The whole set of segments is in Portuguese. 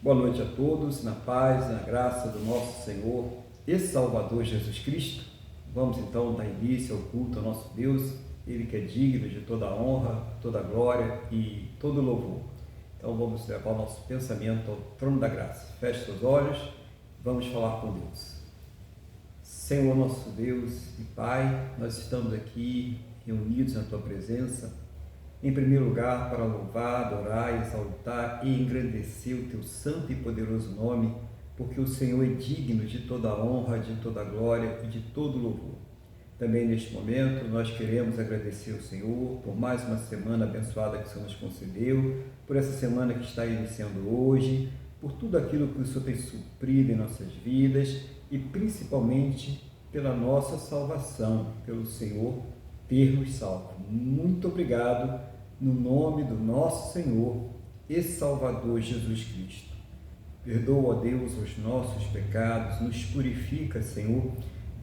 Boa noite a todos, na paz, na graça do nosso Senhor e Salvador Jesus Cristo. Vamos então dar início ao culto ao nosso Deus, Ele que é digno de toda a honra, toda a glória e todo o louvor. Então vamos levar o nosso pensamento ao trono da graça. Feche seus olhos, vamos falar com Deus. Senhor nosso Deus e Pai, nós estamos aqui reunidos na Tua presença, em primeiro lugar, para louvar, adorar, exaltar e engrandecer o Teu santo e poderoso nome, porque o Senhor é digno de toda a honra, de toda a glória e de todo o louvor. Também neste momento, nós queremos agradecer ao Senhor por mais uma semana abençoada que o Senhor nos concedeu, por essa semana que está iniciando hoje, por tudo aquilo que o Senhor tem suprido em nossas vidas e principalmente pela nossa salvação, pelo Senhor ter nos salvo. Muito obrigado, no nome do nosso Senhor e Salvador Jesus Cristo. Perdoa, ó Deus, os nossos pecados, nos purifica, Senhor,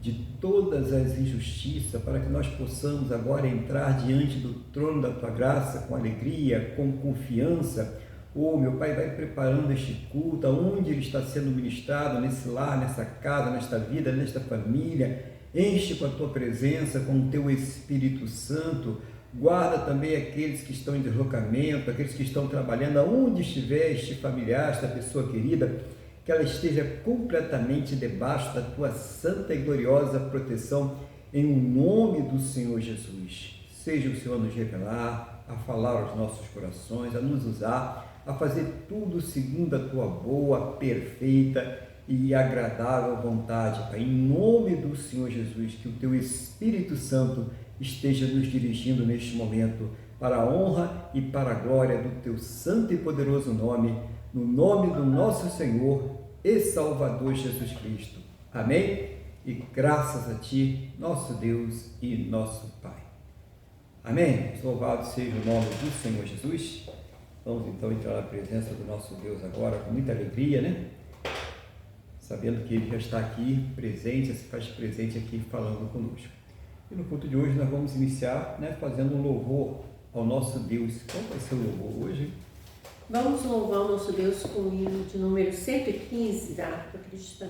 de todas as injustiças, para que nós possamos agora entrar diante do trono da Tua graça com alegria, com confiança. Oh, meu Pai, vai preparando este culto, onde ele está sendo ministrado, nesse lar, nessa casa, nesta vida, nesta família. Enche com a Tua presença, com o Teu Espírito Santo. Guarda também aqueles que estão em deslocamento, aqueles que estão trabalhando, aonde estiver este familiar, esta pessoa querida, que ela esteja completamente debaixo da Tua santa e gloriosa proteção, em nome do Senhor Jesus. Seja o Senhor nos revelar, a falar aos nossos corações, a nos usar, a fazer tudo segundo a Tua boa, perfeita e agradável vontade, Pai. Em nome do Senhor Jesus, que o Teu Espírito Santo esteja nos dirigindo neste momento para a honra e para a glória do Teu santo e poderoso nome, no nome do nosso Senhor e Salvador Jesus Cristo. Amém? E graças a Ti, nosso Deus e nosso Pai. Amém? Louvado seja o nome do Senhor Jesus. Vamos então entrar na presença do nosso Deus agora com muita alegria, né? Sabendo que Ele já está aqui presente, se faz presente aqui falando conosco. E no culto de hoje nós vamos iniciar, né, fazendo um louvor ao nosso Deus. Qual vai ser o louvor hoje? Vamos louvar o nosso Deus com o hino de número 115 da harpa cristã.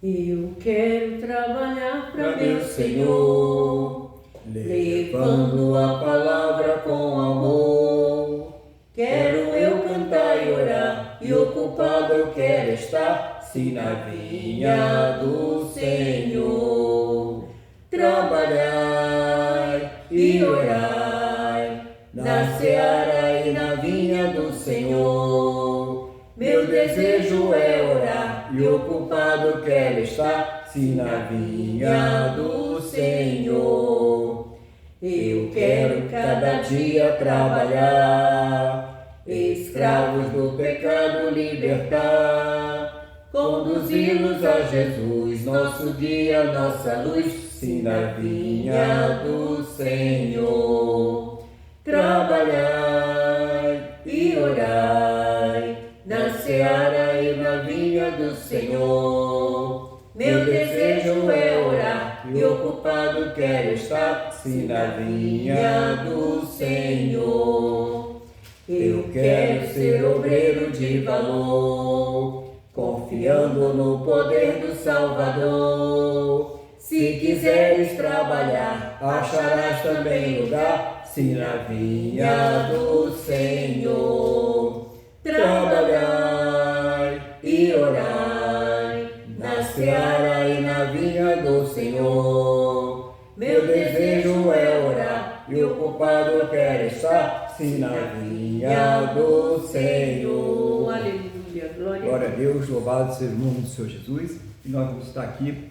Eu quero trabalhar para meu Senhor, levando a palavra com amor. Quero eu cantar e orar, e ocupado eu quero estar, sim, na vinha do Senhor. Trabalhai e orai, na seara e na vinha do Senhor. Meu desejo é orar, e ocupado eu quero estar, sim, na vinha do Senhor. Eu quero cada dia trabalhar, escravos do pecado libertar, conduzi-los a Jesus, nosso guia, nossa luz, sim, na vinha do Senhor. Trabalhai e orai, na seara e na vinha do Senhor. Meu desejo é orar, e ocupado quero estar, sim, na vinha do Senhor. Eu quero ser obreiro de valor, confiando no poder do Salvador. Se quiseres trabalhar, acharás também lugar, sim, na vinha do Senhor. Trabalhai e orai, na seara e na vinha do Senhor. Meu desejo é orar, e ocupado eu quero estar, sim, na vinha do Senhor. Aleluia, Glória a Deus, louvado seja o nome do Senhor Jesus. E nós vamos estar aqui,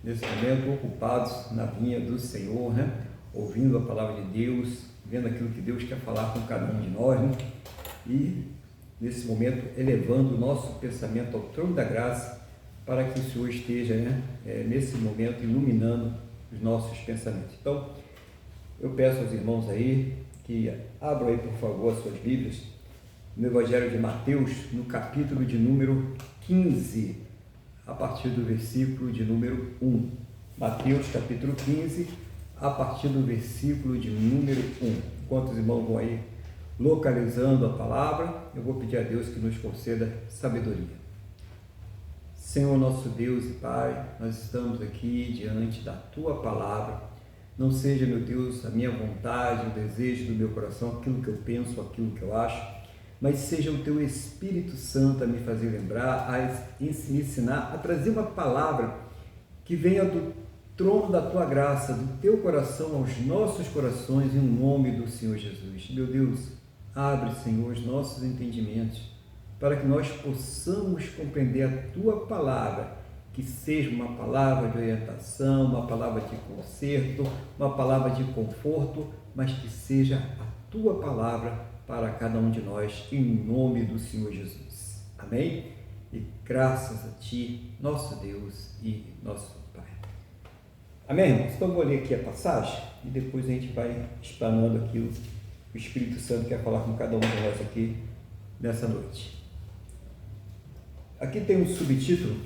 nesse momento, ocupados na vinha do Senhor, né? Ouvindo a palavra de Deus, vendo aquilo que Deus quer falar com cada um de nós, né? E nesse momento, elevando o nosso pensamento ao trono da graça, para que o Senhor esteja, né, nesse momento, iluminando os nossos pensamentos. Então, eu peço aos irmãos aí que abram aí, por favor, as suas Bíblias, no Evangelho de Mateus, no capítulo de número 15. a partir do versículo de número 1. Mateus capítulo 15, a partir do versículo de número 1. Enquanto os irmãos vão aí localizando a palavra, eu vou pedir a Deus que nos conceda sabedoria. Senhor nosso Deus e Pai, nós estamos aqui diante da Tua palavra. Não seja, meu Deus, a minha vontade, o desejo do meu coração, aquilo que eu penso, aquilo que eu acho, mas seja o Teu Espírito Santo a me fazer lembrar, a me ensinar, a trazer uma palavra que venha do trono da Tua graça, do Teu coração aos nossos corações, em nome do Senhor Jesus. Meu Deus, abre, Senhor, os nossos entendimentos, para que nós possamos compreender a Tua palavra, que seja uma palavra de orientação, uma palavra de conserto, uma palavra de conforto, mas que seja a Tua palavra para cada um de nós, em nome do Senhor Jesus. Amém? E graças a Ti, nosso Deus e nosso Pai. Amém, irmãos? Então eu vou ler aqui a passagem e depois a gente vai explanando aqui o Espírito Santo quer falar com cada um de nós aqui nessa noite. Aqui tem um subtítulo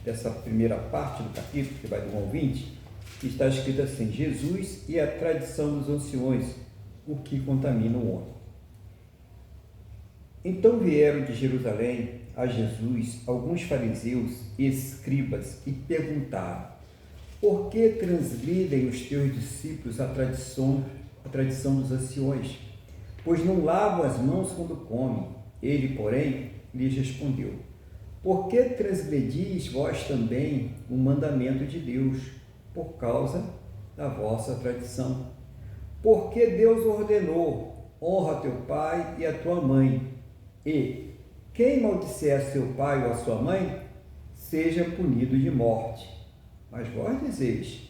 dessa primeira parte do capítulo, que vai do 1 ao 20, que está escrito assim: Jesus e a tradição dos anciões, o que contamina o homem. Então vieram de Jerusalém a Jesus alguns fariseus e escribas e perguntaram: por que transgridem os teus discípulos a tradição dos anciões? Pois não lavam as mãos quando comem. Ele, porém, lhes respondeu: por que transgredis vós também o mandamento de Deus, por causa da vossa tradição? Porque Deus ordenou: honra teu pai e a tua mãe, e quem maldisser a seu pai ou a sua mãe, seja punido de morte. Mas vós dizeis: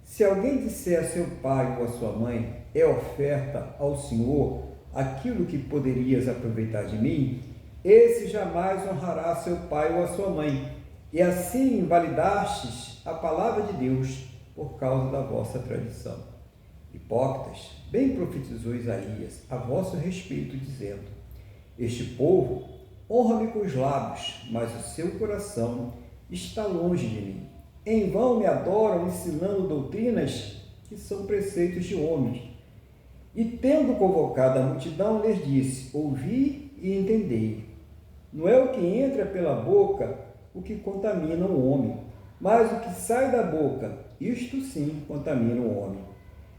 se alguém disser a seu pai ou a sua mãe, é oferta ao Senhor aquilo que poderias aproveitar de mim, esse jamais honrará seu pai ou a sua mãe, e assim invalidastes a palavra de Deus por causa da vossa tradição. Hipócritas, bem profetizou Isaías a vosso respeito, dizendo: este povo honra-me com os lábios, mas o seu coração está longe de mim. Em vão me adoram, ensinando doutrinas que são preceitos de homens. E tendo convocado a multidão, lhes disse: ouvi e entendei. Não é o que entra pela boca o que contamina o homem, mas o que sai da boca, isto sim contamina o homem.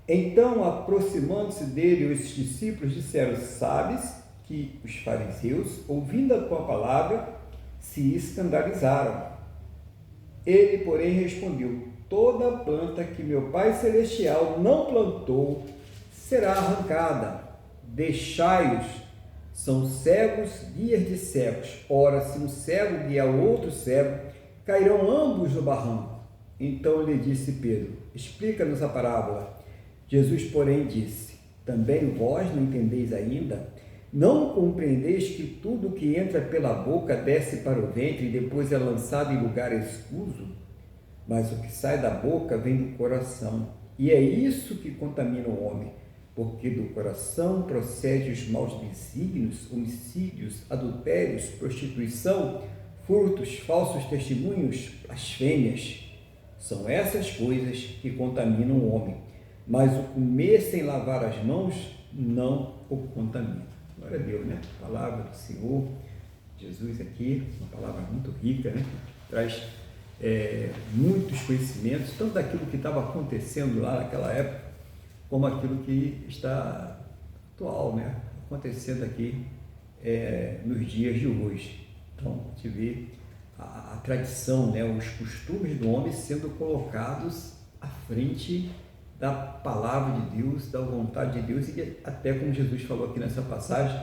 Então, aproximando-se dele, os discípulos disseram: sabes que os fariseus, ouvindo a tua palavra, se escandalizaram. Ele, porém, respondeu: toda planta que meu Pai Celestial não plantou será arrancada. Deixai-os. São cegos, guias de cegos. Ora, se um cego guiar outro cego, cairão ambos no barranco. Então lhe disse Pedro: explica-nos a parábola. Jesus, porém, disse: também vós não entendeis ainda? Não compreendeis que tudo que entra pela boca desce para o ventre e depois é lançado em lugar escuso? Mas o que sai da boca vem do coração, e é isso que contamina o homem. Porque do coração procedem os maus desígnios, homicídios, adultérios, prostituição, furtos, falsos testemunhos, blasfêmias. São essas coisas que contaminam o homem, mas o comer sem lavar as mãos não o contamina. Glória a Deus, né? A palavra do Senhor, Jesus aqui, uma palavra muito rica, né? Traz muitos conhecimentos, tanto daquilo que estava acontecendo lá naquela época, como aquilo que está atual, né? Acontecendo aqui nos dias de hoje. Então, a gente vê a tradição, né? Os costumes do homem sendo colocados à frente da palavra de Deus, da vontade de Deus, e até como Jesus falou aqui nessa passagem,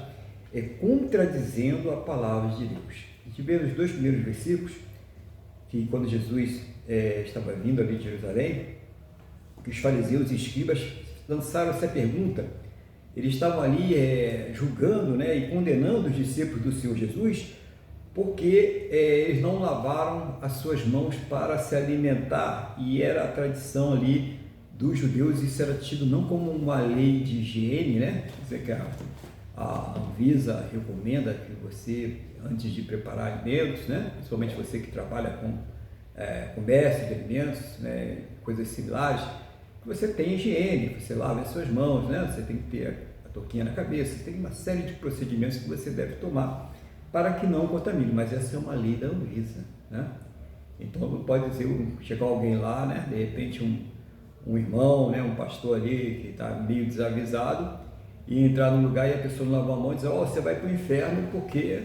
contradizendo a palavra de Deus. A gente vê nos dois primeiros versículos, que quando Jesus estava vindo ali de Jerusalém, que os fariseus e escribas lançaram essa pergunta. Eles estavam ali julgando, né, e condenando os discípulos do Senhor Jesus, porque eles não lavaram as suas mãos para se alimentar, e era a tradição ali dos judeus. Isso era tido não como uma lei de higiene, né? Quer dizer que a Anvisa recomenda que você antes de preparar alimentos, né? Principalmente você que trabalha com comércio de alimentos, né? Coisas similares, você tem higiene, você lava as suas mãos, né? Você tem que ter a touquinha na cabeça, tem uma série de procedimentos que você deve tomar para que não contamine, mas essa é uma lei da Anvisa, né? Então não pode dizer, chegar alguém lá, né? De repente um irmão, né? Um pastor ali que está meio desavisado e entrar no lugar e a pessoa não lavou a mão e dizer, você vai para o inferno porque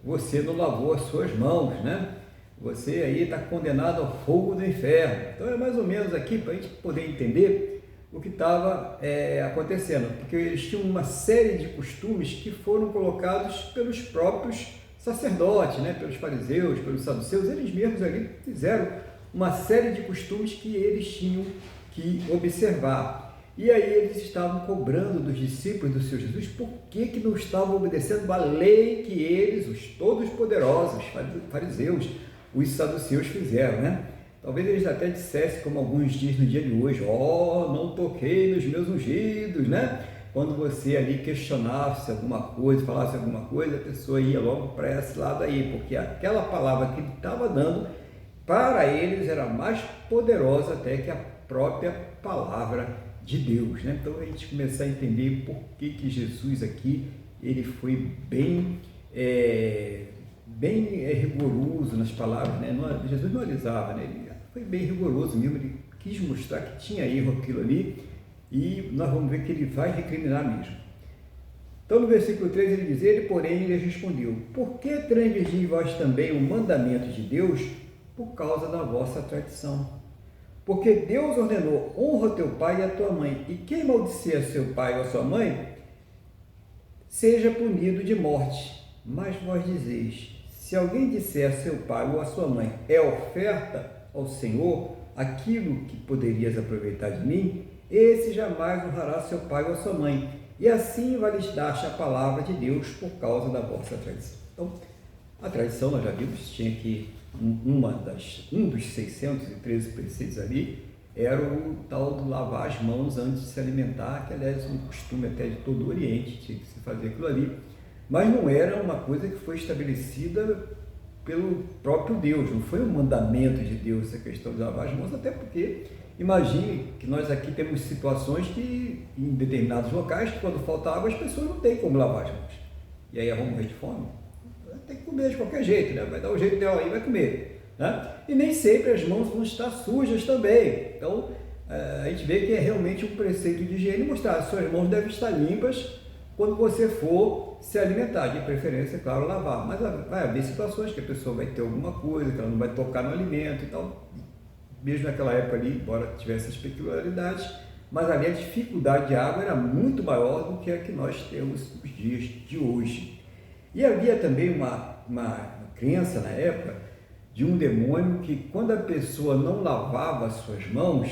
você não lavou as suas mãos, né? Você aí está condenado ao fogo do inferno. Então é mais ou menos aqui para a gente poder entender o que estava acontecendo, porque eles tinham uma série de costumes que foram colocados pelos próprios sacerdotes, né? Pelos fariseus, pelos saduceus, eles mesmos ali fizeram uma série de costumes que eles tinham que observar. E aí eles estavam cobrando dos discípulos do Senhor Jesus por que não estavam obedecendo a lei que eles, os todos poderosos, fariseus, os saduceus fizeram, né? Talvez eles até dissessem, como alguns dizem no dia de hoje, não toquei nos meus ungidos, né? Quando você ali questionasse alguma coisa, falasse alguma coisa, a pessoa ia logo para esse lado aí, porque aquela palavra que ele estava dando, para eles era mais poderosa até que a própria palavra de Deus, né? Então a gente começar a entender por que Jesus aqui, ele foi bem rigoroso nas palavras, né? Jesus não alisava, né? Ele foi bem rigoroso mesmo, ele quis mostrar que tinha erro aquilo ali, e nós vamos ver que ele vai recriminar mesmo. Então no versículo 3 ele diz, ele porém lhes respondeu, por que transgredis vós também o mandamento de Deus por causa da vossa tradição? Porque Deus ordenou, honra teu pai e a tua mãe, e quem maldizer seu pai ou a sua mãe, seja punido de morte. Mas vós dizeis, se alguém disser a seu pai ou a sua mãe, é oferta ao Senhor aquilo que poderias aproveitar de mim, esse jamais honrará seu pai ou a sua mãe, e assim vai lhes dar-te a palavra de Deus por causa da vossa tradição. Então, a tradição, nós já vimos, tinha que um dos 613 preceitos ali era o tal do lavar as mãos antes de se alimentar, que aliás é um costume até de todo o Oriente, tinha que se fazer aquilo ali, mas não era uma coisa que foi estabelecida pelo próprio Deus, não foi um mandamento de Deus essa questão de lavar as mãos, até porque imagine que nós aqui temos situações que em determinados locais, que quando falta água as pessoas não têm como lavar as mãos, e aí vão morrer de fome, tem que comer de qualquer jeito, né? Vai dar o jeito dela aí, vai comer, né? E nem sempre as mãos vão estar sujas também, então a gente vê que é realmente um preceito de higiene mostrar, as suas mãos devem estar limpas quando você for se alimentar, de preferência, claro, lavar, mas vai haver situações que a pessoa vai ter alguma coisa, que ela não vai tocar no alimento e tal, mesmo naquela época ali, embora tivesse as peculiaridades, mas ali a dificuldade de água era muito maior do que a que nós temos nos dias de hoje. E havia também uma crença na época de um demônio que quando a pessoa não lavava as suas mãos,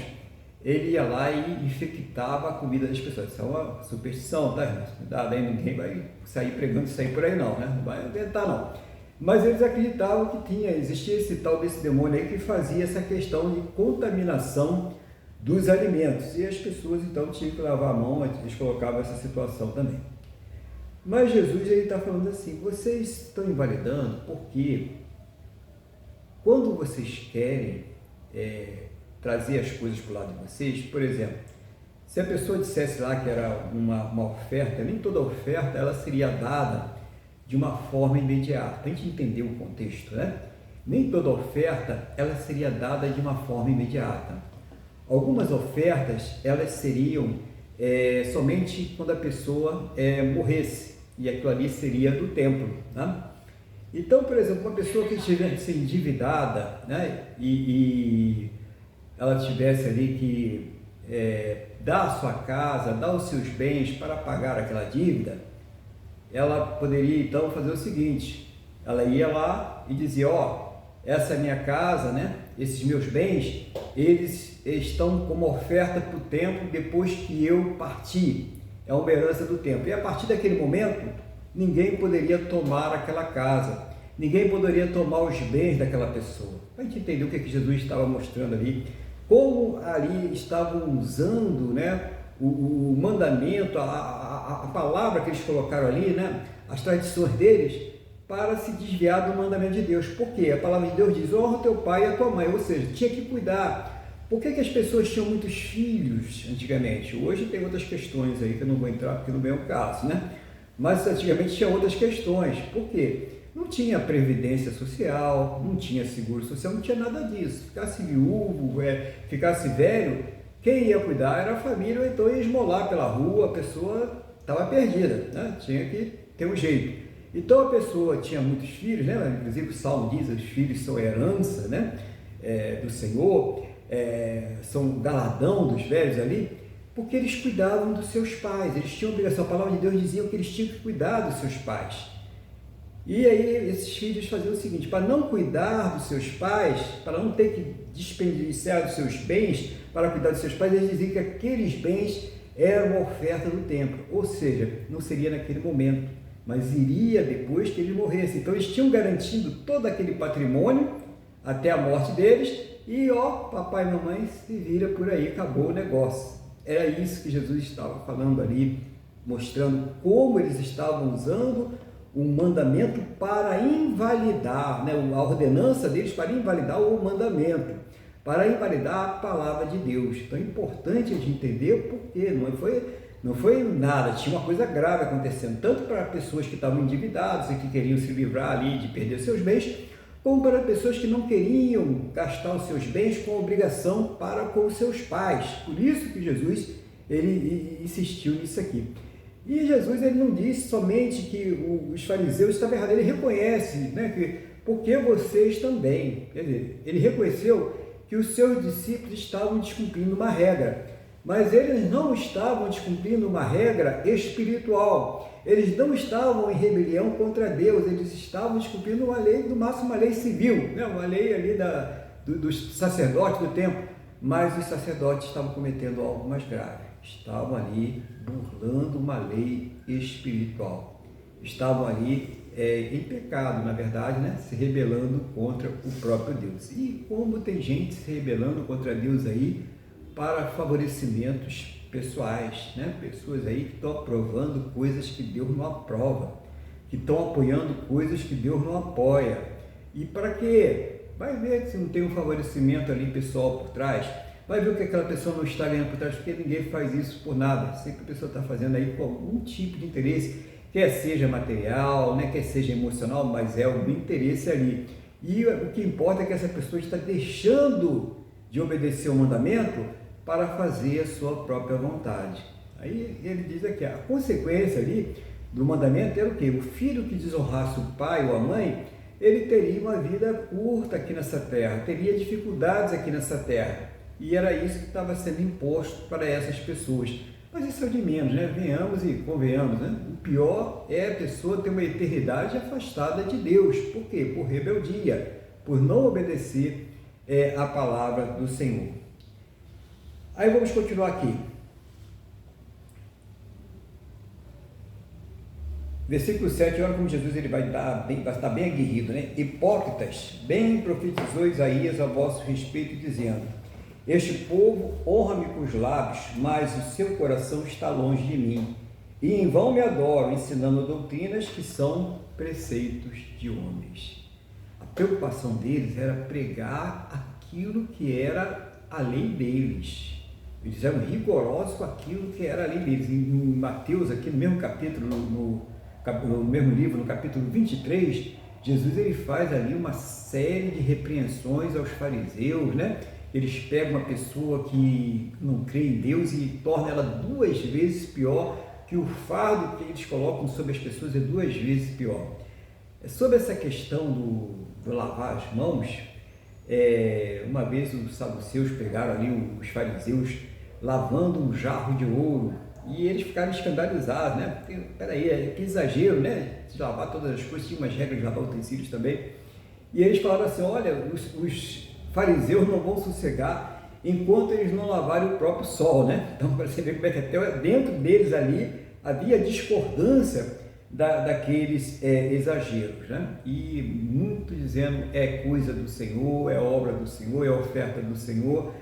ele ia lá e infectava a comida das pessoas. Isso é uma superstição, tá, irmãos? Cuidado aí, ninguém vai sair pregando isso aí por aí não, né? Não vai inventar não. Mas eles acreditavam que existia esse tal desse demônio aí que fazia essa questão de contaminação dos alimentos. E as pessoas então tinham que lavar a mão, eles colocavam essa situação também. Mas Jesus está falando assim, vocês estão invalidando porque quando vocês querem trazer as coisas para o lado de vocês, por exemplo, se a pessoa dissesse lá que era uma oferta, nem toda oferta ela seria dada de uma forma imediata, para a gente entender o contexto, né? Nem toda oferta ela seria dada de uma forma imediata. Algumas ofertas elas seriam somente quando a pessoa morresse, e aquilo ali seria do templo, né? Então, por exemplo, uma pessoa que estivesse endividada, né, e ela tivesse ali que dar a sua casa, dar os seus bens para pagar aquela dívida, ela poderia então fazer o seguinte, ela ia lá e dizia, essa é minha casa, né, esses meus bens, eles estão como oferta para o templo depois que eu partir, é uma herança do templo, e a partir daquele momento, ninguém poderia tomar aquela casa, ninguém poderia tomar os bens daquela pessoa. Para a gente entender o que Jesus estava mostrando ali, como ali estavam usando, né, o mandamento, a palavra que eles colocaram ali, né, as tradições deles, para se desviar do mandamento de Deus. Por quê? A palavra de Deus diz: honra teu pai e a tua mãe, ou seja, tinha que cuidar. Por que as pessoas tinham muitos filhos antigamente? Hoje tem outras questões aí que eu não vou entrar porque não é o caso, né? Mas antigamente tinha outras questões. Por quê? Não tinha previdência social, não tinha seguro social, não tinha nada disso. Ficasse viúvo, ficasse velho, quem ia cuidar era a família, ou então ia esmolar pela rua, a pessoa estava perdida, né? Tinha que ter um jeito. Então a pessoa tinha muitos filhos, né? Inclusive o Salmo diz: os filhos são herança, né? Do Senhor, são o galardão dos velhos ali, porque eles cuidavam dos seus pais, eles tinham obrigação. A palavra de Deus dizia que eles tinham que cuidar dos seus pais. E aí esses filhos faziam o seguinte: para não cuidar dos seus pais, para não ter que desperdiciar dos seus bens para cuidar dos seus pais, eles diziam que aqueles bens eram uma oferta do templo, ou seja, não seria naquele momento, mas iria depois que eles morressem. Então eles tinham garantido todo aquele patrimônio até a morte deles, e papai e mamãe se vira por aí, acabou o negócio. Era isso que Jesus estava falando ali, mostrando como eles estavam usando um mandamento para invalidar, né, a ordenança deles para invalidar o mandamento, para invalidar a palavra de Deus. Então é importante a gente entender porque não foi nada, tinha uma coisa grave acontecendo, tanto para pessoas que estavam endividadas e que queriam se livrar ali de perder seus bens, como para pessoas que não queriam gastar os seus bens com obrigação para com os seus pais. Por isso que Jesus ele insistiu nisso aqui. E Jesus ele não disse somente que os fariseus estavam errados, ele reconhece, né, que porque vocês também, quer dizer, ele reconheceu que os seus discípulos estavam descumprindo uma regra, mas eles não estavam descumprindo uma regra espiritual, eles não estavam em rebelião contra Deus, eles estavam descumprindo uma lei, no máximo uma lei civil, né, uma lei ali dos sacerdotes do templo, mas os sacerdotes estavam cometendo algo mais grave. Estavam ali burlando uma lei espiritual, estavam ali em pecado, na verdade, né? Se rebelando contra o próprio Deus. E como tem gente se rebelando contra Deus aí para favorecimentos pessoais, né? Pessoas aí que estão aprovando coisas que Deus não aprova, que estão apoiando coisas que Deus não apoia. E para quê? Vai ver se não tem um favorecimento ali pessoal por trás. Vai ver o que aquela pessoa não está ganhando por trás, porque ninguém faz isso por nada. Sempre a pessoa está fazendo aí com algum tipo de interesse, quer seja material, né, quer seja emocional, mas é algum interesse ali. E o que importa é que essa pessoa está deixando de obedecer o mandamento para fazer a sua própria vontade. Aí ele diz aqui, a consequência ali do mandamento era o quê? O filho que desonrasse o pai ou a mãe, ele teria uma vida curta aqui nessa terra, teria dificuldades aqui nessa terra. E era isso que estava sendo imposto para essas pessoas. Mas isso é o de menos, né? Venhamos e convenhamos, né? O pior é a pessoa ter uma eternidade afastada de Deus. Por quê? Por rebeldia, por não obedecer a palavra do Senhor. Aí vamos continuar aqui. Versículo 7, olha como Jesus ele vai estar bem aguerrido, né? Hipócritas, bem profetizou Isaías a vosso respeito, dizendo: este povo honra-me com os lábios, mas o seu coração está longe de mim. E em vão me adoram, ensinando doutrinas que são preceitos de homens. A preocupação deles era pregar aquilo que era a lei deles. Eles eram rigorosos com aquilo que era a lei deles. Em Mateus, aqui no mesmo capítulo, no mesmo livro, no capítulo 23, Jesus ele faz ali uma série de repreensões aos fariseus, né? Eles pegam uma pessoa que não crê em Deus e tornam ela 2 vezes pior, que o fardo que eles colocam sobre as pessoas é 2 vezes pior. Sobre essa questão do lavar as mãos, uma vez os saduceus pegaram ali os fariseus lavando um jarro de ouro e eles ficaram escandalizados, né? Peraí, que exagero, né? De lavar todas as coisas, tinha umas regras de lavar utensílios também. E eles falaram assim, olha, os fariseus não vão sossegar enquanto eles não lavarem o próprio sol, né? Então, para você ver como é que até dentro deles ali havia discordância daqueles exageros, né? E muito dizendo, é coisa do Senhor, é obra do Senhor, é oferta do Senhor,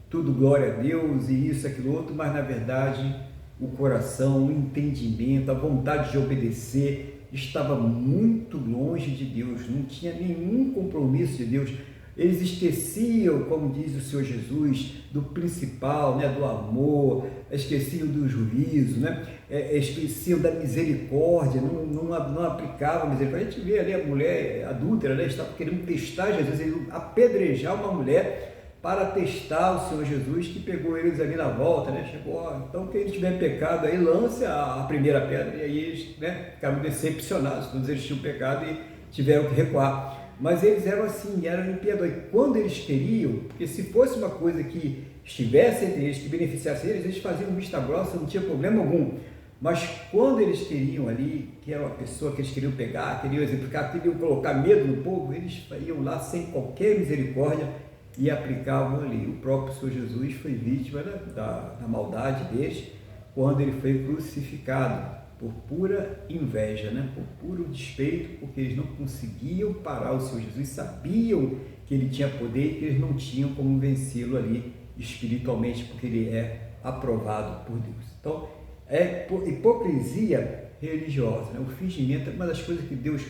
tudo glória a Deus e isso, aquilo outro, mas na verdade o coração, o entendimento, a vontade de obedecer estava muito longe de Deus, não tinha nenhum compromisso de Deus. Eles esqueciam, como diz o Senhor Jesus, do principal, né, do amor, esqueciam do juízo, né, esqueciam da misericórdia, não aplicavam a misericórdia. A gente vê ali a mulher adúltera, né, estava querendo testar Jesus, ele apedrejar uma mulher para testar o Senhor Jesus, que pegou eles ali na volta, né, chegou, então quem tiver pecado aí, lance a primeira pedra, e aí eles, né, ficaram decepcionados, todos eles tinham pecado e tiveram que recuar. Mas eles eram assim, eram impiedosos. Quando eles queriam, porque se fosse uma coisa que estivesse entre eles, que beneficiasse eles, eles faziam vista grossa, não tinha problema algum. Mas quando eles queriam ali, que era uma pessoa que eles queriam pegar, queriam exemplificar, queriam colocar medo no povo, eles iam lá sem qualquer misericórdia e aplicavam ali. O próprio Senhor Jesus foi vítima da maldade deles quando ele foi crucificado, por pura inveja, né? Por puro despeito, porque eles não conseguiam parar o Senhor Jesus, sabiam que ele tinha poder e que eles não tinham como vencê-lo ali espiritualmente, porque ele é aprovado por Deus. Então, é hipocrisia religiosa, né? O fingimento é uma das coisas que Deus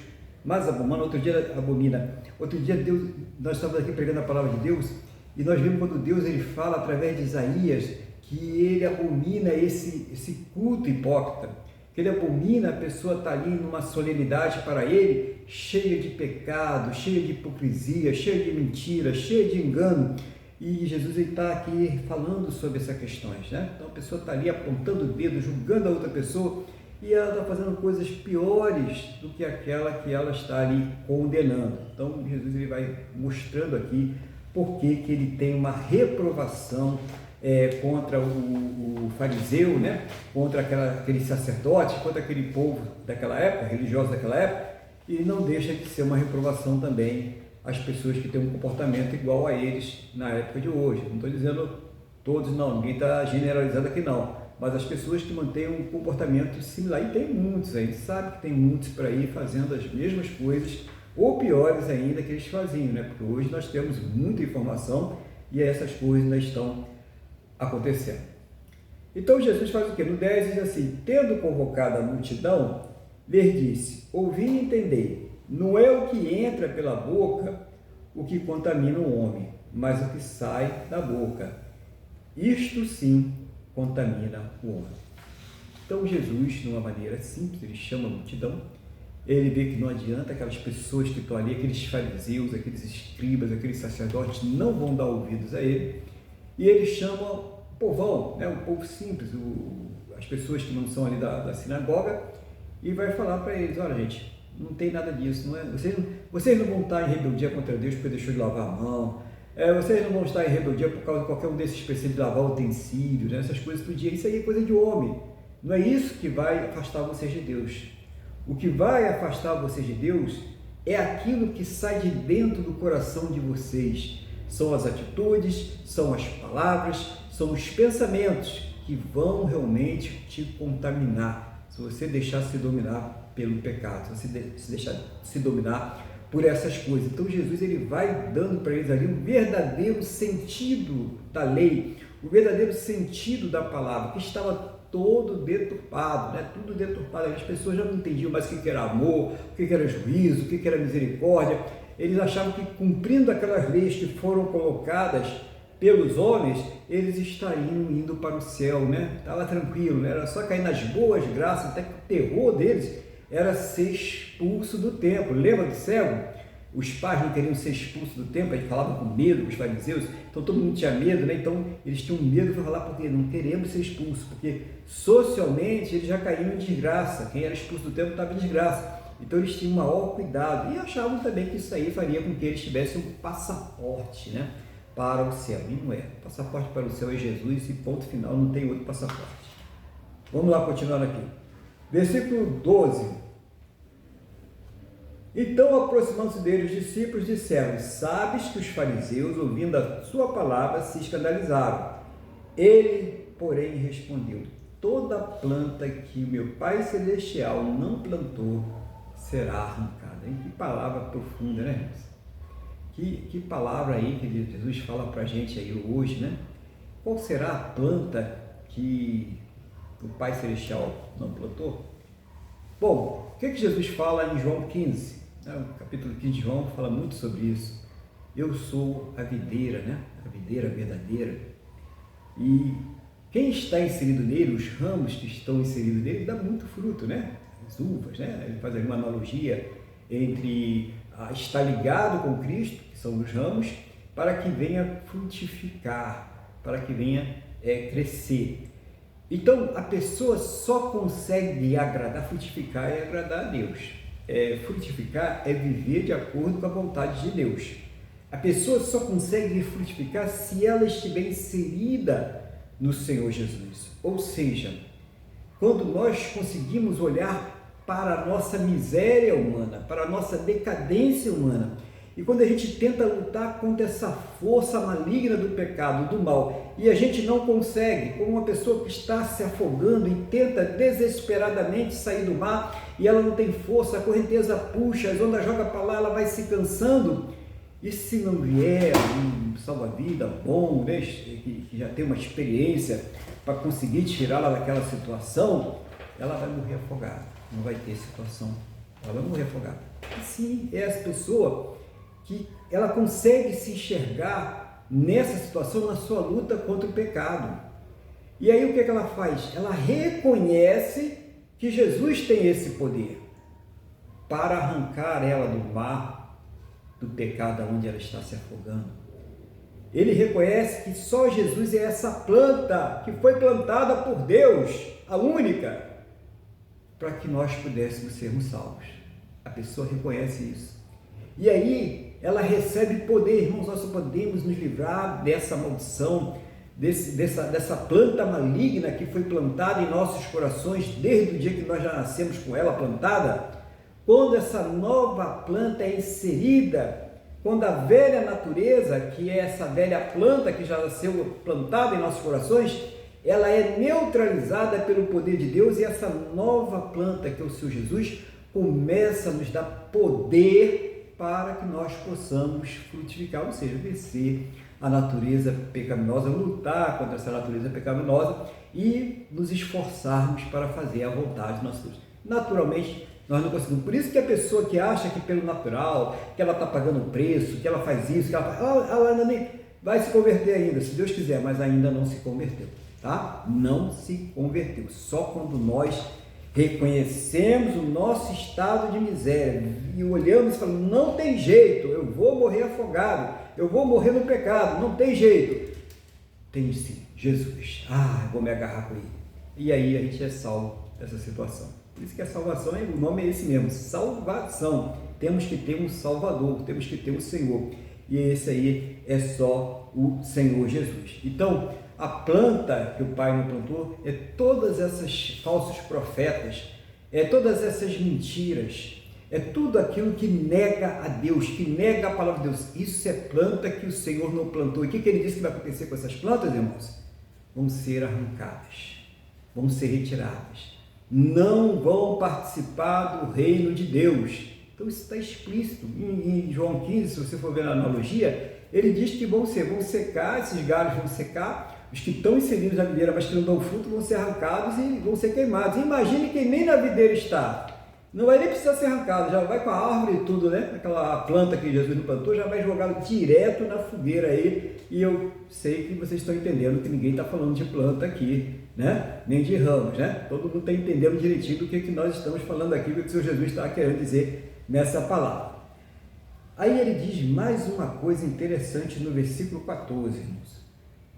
mais abomina. Outro dia Deus, nós estávamos aqui pregando a palavra de Deus e nós vimos quando Deus ele fala através de Isaías que ele abomina esse culto hipócrita, que ele abomina a pessoa estar ali numa solenidade para ele, cheia de pecado, cheia de hipocrisia, cheia de mentira, cheia de engano. E Jesus está aqui falando sobre essas questões, né? Então a pessoa está ali apontando o dedo, julgando a outra pessoa, e ela está fazendo coisas piores do que aquela que ela está ali condenando. Então Jesus ele vai mostrando aqui por que ele tem uma reprovação contra o fariseu, né? Contra aquele sacerdote, contra aquele povo daquela época, religioso daquela época, e não deixa de ser uma reprovação também às pessoas que têm um comportamento igual a eles na época de hoje. Não estou dizendo todos, não, ninguém está generalizando aqui não, mas as pessoas que mantêm um comportamento similar, e tem muitos, a gente sabe que tem muitos por aí fazendo as mesmas coisas, ou piores ainda que eles faziam, né? Porque hoje nós temos muita informação e essas coisas ainda estão acontecendo. Então Jesus faz o quê? No 10 diz assim: tendo convocado a multidão, lhes disse: ouvi e entendei, não é o que entra pela boca o que contamina o homem, mas o que sai da boca. Isto sim contamina o homem. Então Jesus, de uma maneira simples, ele chama a multidão, ele vê que não adianta, aquelas pessoas que estão ali, aqueles fariseus, aqueles escribas, aqueles sacerdotes, não vão dar ouvidos a ele, e ele chama o povão, né, o povo simples, as pessoas que não são ali da sinagoga, e vai falar para eles: olha gente, não tem nada disso, não é? Vocês não vão estar em rebeldia contra Deus porque deixou de lavar a mão, vocês não vão estar em rebeldia por causa de qualquer um desses preceitos de lavar utensílios, né, essas coisas todo dia, isso aí é coisa de homem, não é isso que vai afastar vocês de Deus. O que vai afastar vocês de Deus é aquilo que sai de dentro do coração de vocês. São as atitudes, são as palavras, são os pensamentos que vão realmente te contaminar, se você deixar se dominar pelo pecado, se você se deixar se dominar por essas coisas. Então Jesus ele vai dando para eles ali o verdadeiro sentido da lei, o verdadeiro sentido da palavra, que estava todo deturpado, né? Tudo deturpado. As pessoas já não entendiam mais o que era amor, o que era juízo, o que era misericórdia. Eles achavam que cumprindo aquelas leis que foram colocadas pelos homens, eles estariam indo para o céu, né? Estava tranquilo, né? Era só cair nas boas graças, até que o terror deles era ser expulso do templo. Lembra do cego? Os pais não queriam ser expulsos do templo, eles falavam com medo, os fariseus, então todo mundo tinha medo, né? Então eles tinham medo de falar, porque não queremos ser expulsos, porque socialmente eles já caíam em desgraça, quem era expulso do templo estava em desgraça, então eles tinham maior cuidado e achavam também que isso aí faria com que eles tivessem um passaporte, né, para o céu, e não é. O passaporte para o céu é Jesus e ponto final, não tem outro passaporte. Vamos lá, continuando aqui, versículo 12. Então, aproximando-se dele, os discípulos disseram: sabes que os fariseus, ouvindo a sua palavra, se escandalizaram. Ele, porém, respondeu: toda planta que o meu Pai Celestial não plantou será arrancada. Que palavra profunda, né, irmãos? Que palavra aí que Jesus fala para a gente aí hoje, né? Qual será a planta que o Pai Celestial não plantou? Bom, o que Jesus fala em João 15? O capítulo 15 de João fala muito sobre isso. Eu sou a videira, né? A videira verdadeira. E quem está inserido nele, os ramos que estão inseridos nele, dá muito fruto, né? As uvas, né? Ele faz ali uma analogia entre estar ligado com Cristo, que são os ramos, para que venha frutificar, para que venha crescer. Então, a pessoa só consegue frutificar e agradar a Deus. Frutificar é viver de acordo com a vontade de Deus. A pessoa só consegue frutificar se ela estiver inserida no Senhor Jesus. Ou seja, quando nós conseguimos olhar para a nossa miséria humana, para a nossa decadência humana, e quando a gente tenta lutar contra essa força maligna do pecado, do mal, e a gente não consegue, como uma pessoa que está se afogando e tenta desesperadamente sair do mar, e ela não tem força, a correnteza puxa, as ondas joga para lá, ela vai se cansando, e se não vier um salva-vida bom, né, que já tem uma experiência para conseguir tirá-la daquela situação, ela vai morrer afogada, não vai ter situação, ela vai morrer afogada. Assim é essa pessoa que ela consegue se enxergar nessa situação, na sua luta contra o pecado. E aí o que ela faz? Ela reconhece que Jesus tem esse poder para arrancar ela do mar, do pecado onde ela está se afogando. Ele reconhece que só Jesus é essa planta que foi plantada por Deus, a única, para que nós pudéssemos sermos salvos. A pessoa reconhece isso. E aí ela recebe poder, irmãos. Nós só podemos nos livrar dessa maldição, dessa planta maligna que foi plantada em nossos corações desde o dia que nós já nascemos com ela plantada. Quando essa nova planta é inserida, quando a velha natureza, que é essa velha planta que já nasceu plantada em nossos corações, ela é neutralizada pelo poder de Deus, e essa nova planta, que é o Senhor Jesus, começa a nos dar poder para que nós possamos frutificar, ou seja, vencer a natureza pecaminosa, lutar contra essa natureza pecaminosa e nos esforçarmos para fazer a vontade de nosso Deus. Naturalmente, nós não conseguimos. Por isso que a pessoa que acha que pelo natural, que ela está pagando preço, que ela faz isso, que ela ainda nem vai se converter ainda, se Deus quiser, mas ainda não se converteu, tá? Não se converteu. Só quando nós reconhecemos o nosso estado de miséria e olhamos e falamos, não tem jeito, eu vou morrer afogado, eu vou morrer no pecado, não tem jeito. Tem sim, Jesus, vou me agarrar com ele. E aí a gente é salvo dessa situação. Por isso que a salvação, o nome é esse mesmo, salvação. Temos que ter um Salvador, temos que ter um Senhor. E esse aí é só o Senhor Jesus. Então, a planta que o Pai nos plantou é todas essas falsos profetas, é todas essas mentiras, é tudo aquilo que nega a Deus, que nega a palavra de Deus. Isso é planta que o Senhor não plantou. E o que ele disse que vai acontecer com essas plantas, irmãos? Vão ser arrancadas, vão ser retiradas, não vão participar do reino de Deus. Então isso está explícito em João 15, se você for ver na analogia, ele diz que vão secar, esses galhos vão secar, os que estão inseridos na videira, mas que não dão fruto, vão ser arrancados e vão ser queimados. Imagine quem nem na videira está, não vai nem precisar ser arrancado, já vai com a árvore e tudo, né? Aquela planta que Jesus não plantou, já vai jogado direto na fogueira aí. E eu sei que vocês estão entendendo que ninguém está falando de planta aqui, né? Nem de ramos, né? Todo mundo está entendendo direitinho do que nós estamos falando aqui, o que o Senhor Jesus está querendo dizer nessa palavra. Aí ele diz mais uma coisa interessante no versículo 14, irmãos.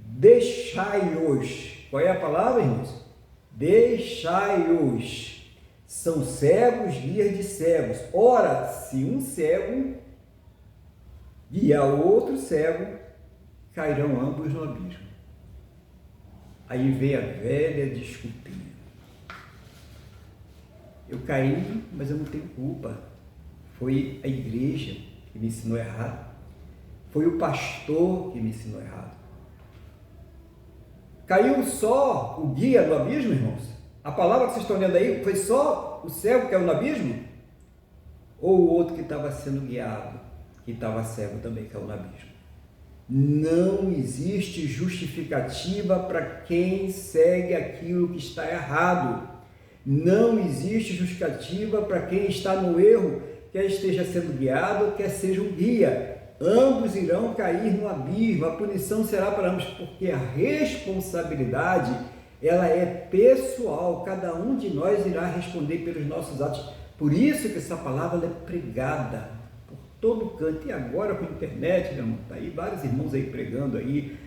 Deixai-os. Qual é a palavra, irmãos? Deixai-os. São cegos, guias de cegos. Ora, se um cego guiar outro cego, cairão ambos no abismo. Aí vem a velha desculpinha. Eu caí, mas eu não tenho culpa. Foi a igreja que me ensinou errado. Foi o pastor que me ensinou errado. Caiu só o guia no abismo, irmãos? A palavra que vocês estão lendo aí, foi só o cego que caiu no abismo? Ou o outro que estava sendo guiado, que estava cego também caiu no abismo? Não existe justificativa para quem segue aquilo que está errado. Não existe justificativa para quem está no erro, quer esteja sendo guiado, quer seja um guia. Ambos irão cair no abismo, a punição será para ambos, porque a responsabilidade, ela é pessoal, cada um de nós irá responder pelos nossos atos. Por isso que essa palavra ela é pregada por todo canto, e agora com a internet, meu irmão, tá aí vários irmãos aí pregando aí,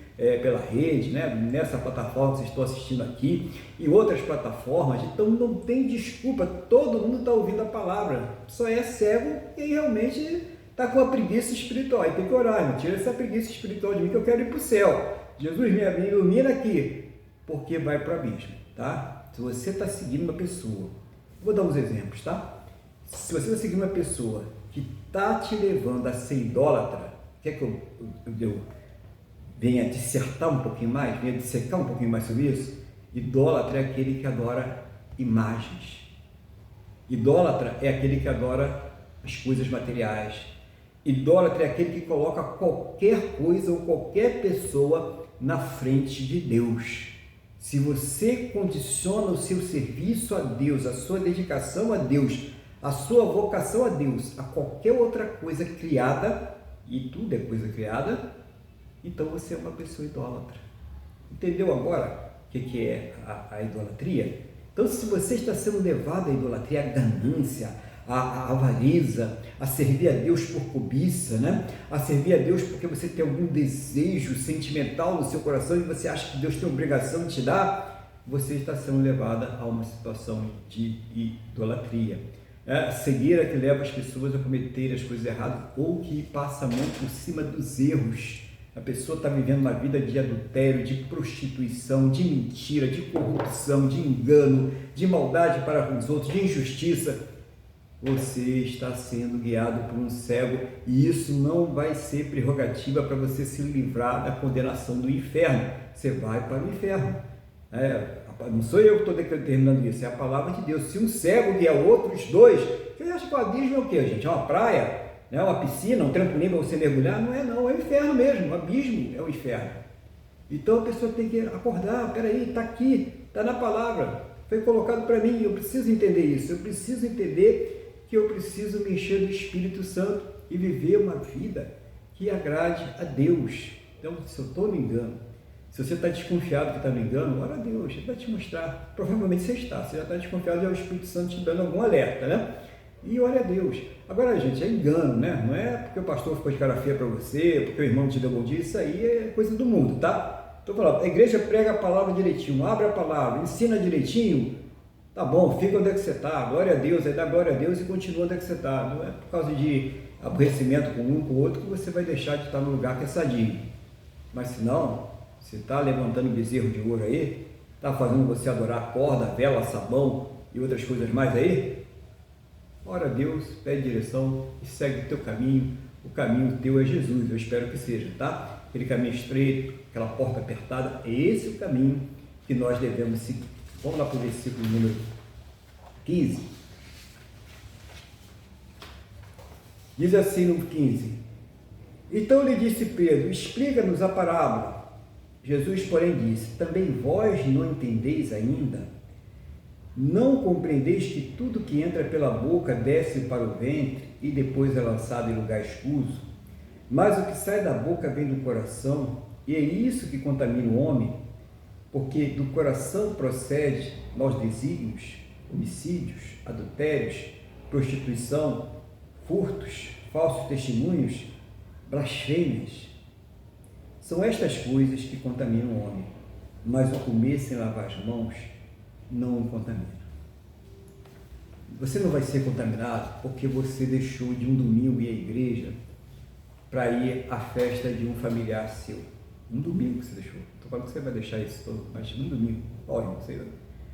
pela rede, né? Nessa plataforma que vocês estão assistindo aqui, e outras plataformas, então não tem desculpa, todo mundo está ouvindo a palavra, só é cego e realmente está com a preguiça espiritual, e tem que orar, irmão, tira essa preguiça espiritual de mim que eu quero ir para o céu, Jesus me ilumina aqui, porque vai para o abismo, tá? Se você está seguindo uma pessoa, vou dar uns exemplos, tá? Se você está seguindo uma pessoa que está te levando a ser idólatra, quer que eu venha dissertar um pouquinho mais, venha dissecar um pouquinho mais sobre isso? Idólatra é aquele que adora imagens. Idólatra é aquele que adora as coisas materiais. Idólatra é aquele que coloca qualquer coisa ou qualquer pessoa na frente de Deus. Se você condiciona o seu serviço a Deus, a sua dedicação a Deus, a sua vocação a Deus, a qualquer outra coisa criada, e tudo é coisa criada, então você é uma pessoa idólatra. Entendeu agora o que é a idolatria? Então, se você está sendo levado à idolatria, à ganância, à avareza, a servir a Deus por cobiça, né? A servir a Deus porque você tem algum desejo sentimental no seu coração e você acha que Deus tem obrigação de te dar, você está sendo levada a uma situação de idolatria. Cegueira que leva as pessoas a cometerem as coisas erradas ou que passa a mão por cima dos erros. A pessoa está vivendo uma vida de adultério, de prostituição, de mentira, de corrupção, de engano, de maldade para com os outros, de injustiça. Você está sendo guiado por um cego e isso não vai ser prerrogativa para você se livrar da condenação do inferno. Você vai para o inferno. Não sou eu que estou determinando isso, é a palavra de Deus. Se um cego guia outros dois, você acha que o abismo é o quê, gente? É uma praia? É uma piscina, um trampolim para você mergulhar? Não, é o inferno mesmo, o abismo é o inferno. Então a pessoa tem que acordar, peraí, está aqui, está na palavra, foi colocado para mim, eu preciso entender isso, eu preciso entender que eu preciso me encher do Espírito Santo e viver uma vida que agrade a Deus. Então, se eu estou no engano, se você está desconfiado que está no engano, ora a Deus, Ele vai te mostrar, provavelmente você já está desconfiado e é o Espírito Santo te dando algum alerta, né? E olha a Deus. Agora, gente, é engano, né? Não é porque o pastor ficou de cara feia para você, porque o irmão te deu bom dia, isso aí é coisa do mundo, tá? Estou falando, a igreja prega a palavra direitinho, abre a palavra, ensina direitinho, tá bom, fica onde é que você está, glória a Deus, aí dá glória a Deus e continua onde é que você está. Não é por causa de aborrecimento com um com o outro que você vai deixar de estar no lugar que é sadio. Mas se não, você está levantando bezerro de ouro aí, está fazendo você adorar corda, vela, sabão e outras coisas mais aí, ora a Deus, pede direção e segue o teu caminho, o caminho teu é Jesus, eu espero que seja, tá? Aquele caminho estreito, aquela porta apertada, é esse o caminho que nós devemos seguir. Vamos lá para o versículo número 15. Diz assim no 15: Então lhe disse Pedro, explica-nos a parábola. Jesus, porém, disse, também vós não entendeis ainda? Não compreendeis que tudo que entra pela boca desce para o ventre e depois é lançado em lugar escuso? Mas o que sai da boca vem do coração, e é isso que contamina o homem, porque do coração procede maus desígnios, homicídios, adultérios, prostituição, furtos, falsos testemunhos, blasfêmias. São estas coisas que contaminam o homem, mas o comer sem lavar as mãos não o contamina. Você não vai ser contaminado porque você deixou de um domingo ir à igreja para ir à festa de um familiar seu. Um domingo você deixou. Estou falando que você vai deixar isso todo, mas um domingo. Olha, você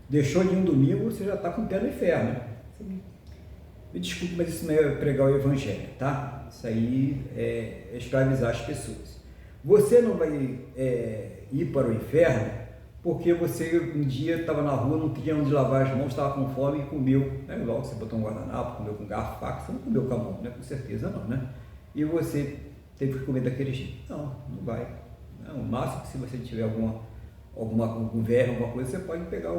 deixou de um domingo, você já está com o pé no inferno. Né? Me desculpe, mas isso não é pregar o evangelho, tá? Isso aí é escravizar as pessoas. Você não vai ir para o inferno porque você um dia estava na rua, não tinha onde lavar as mãos, estava com fome e comeu, né? Logo você botou um guardanapo, comeu com garfo, faca, você não comeu com a mão, né? Com certeza não, né? E você teve que comer daquele jeito. Não, não vai. Não, o máximo que se você tiver algum verme, alguma coisa, você pode pegar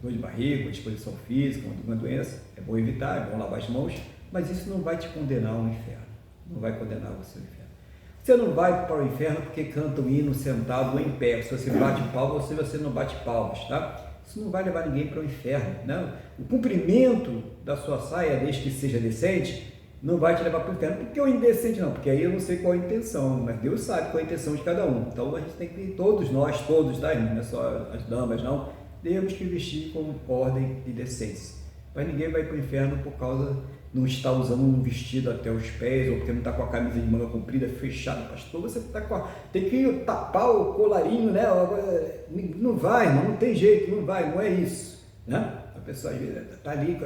dor de barriga, uma disposição física, uma doença, é bom evitar, é bom lavar as mãos, mas isso não vai te condenar ao inferno, não vai condenar você ao inferno. Você não vai para o inferno porque canta um hino sentado ou em pé, se você bate palmas, se você não bate palmas, tá? Isso não vai levar ninguém para o inferno, né? O cumprimento da sua saia, desde que seja decente, não vai te levar para o inferno, porque é o indecente não, porque aí eu não sei qual a intenção, mas Deus sabe qual a intenção de cada um. Então a gente tem que, todos nós, todos, tá? Não é só as damas não, temos que vestir com ordem e decência. Mas ninguém vai para o inferno por causa não estar usando um vestido até os pés, ou porque não está com a camisa de manga comprida fechada, pastor, você tá tem que tapar o colarinho, né? Não vai, não tem jeito, não vai, não é isso, né? A pessoa às vezes está ali,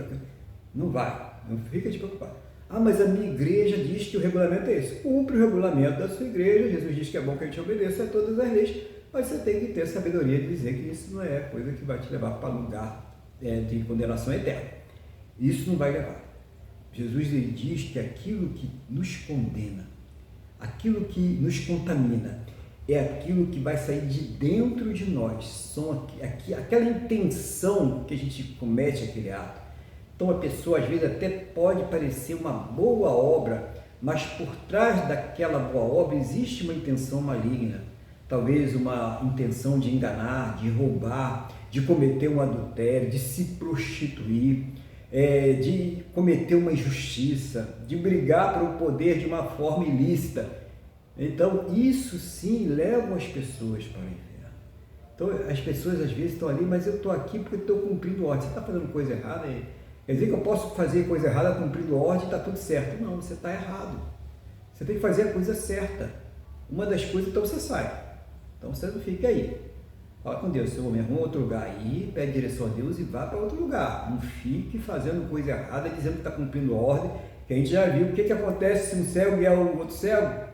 não vai, não fica de preocupado. Ah, mas a minha igreja diz que o regulamento é esse. Cumpre o regulamento da sua igreja, Jesus diz que é bom que a gente obedeça a todas as leis, mas você tem que ter sabedoria de dizer que isso não é coisa que vai te levar para lugar de condenação eterna. Isso não vai levar. Jesus ele diz que aquilo que nos condena, aquilo que nos contamina, é aquilo que vai sair de dentro de nós, são aquela intenção que a gente comete aquele ato. Então a pessoa às vezes até pode parecer uma boa obra, mas por trás daquela boa obra existe uma intenção maligna, talvez uma intenção de enganar, de roubar, de cometer um adultério, de se prostituir, de cometer uma injustiça, de brigar pelo poder de uma forma ilícita. Então isso sim leva as pessoas para o inferno. Então as pessoas às vezes estão ali, mas eu estou aqui porque estou cumprindo ordem. Você está fazendo coisa errada aí? Quer dizer que eu posso fazer coisa errada cumprindo ordem e está tudo certo? Não, você está errado. Você tem que fazer a coisa certa. Uma das coisas, então você sai. Então você não fica aí. Fala com Deus, Senhor, me arruma outro lugar aí, pede direção a Deus e vá para outro lugar. Não fique fazendo coisa errada, dizendo que está cumprindo ordem, que a gente já viu o que acontece se um cego guiar o outro cego.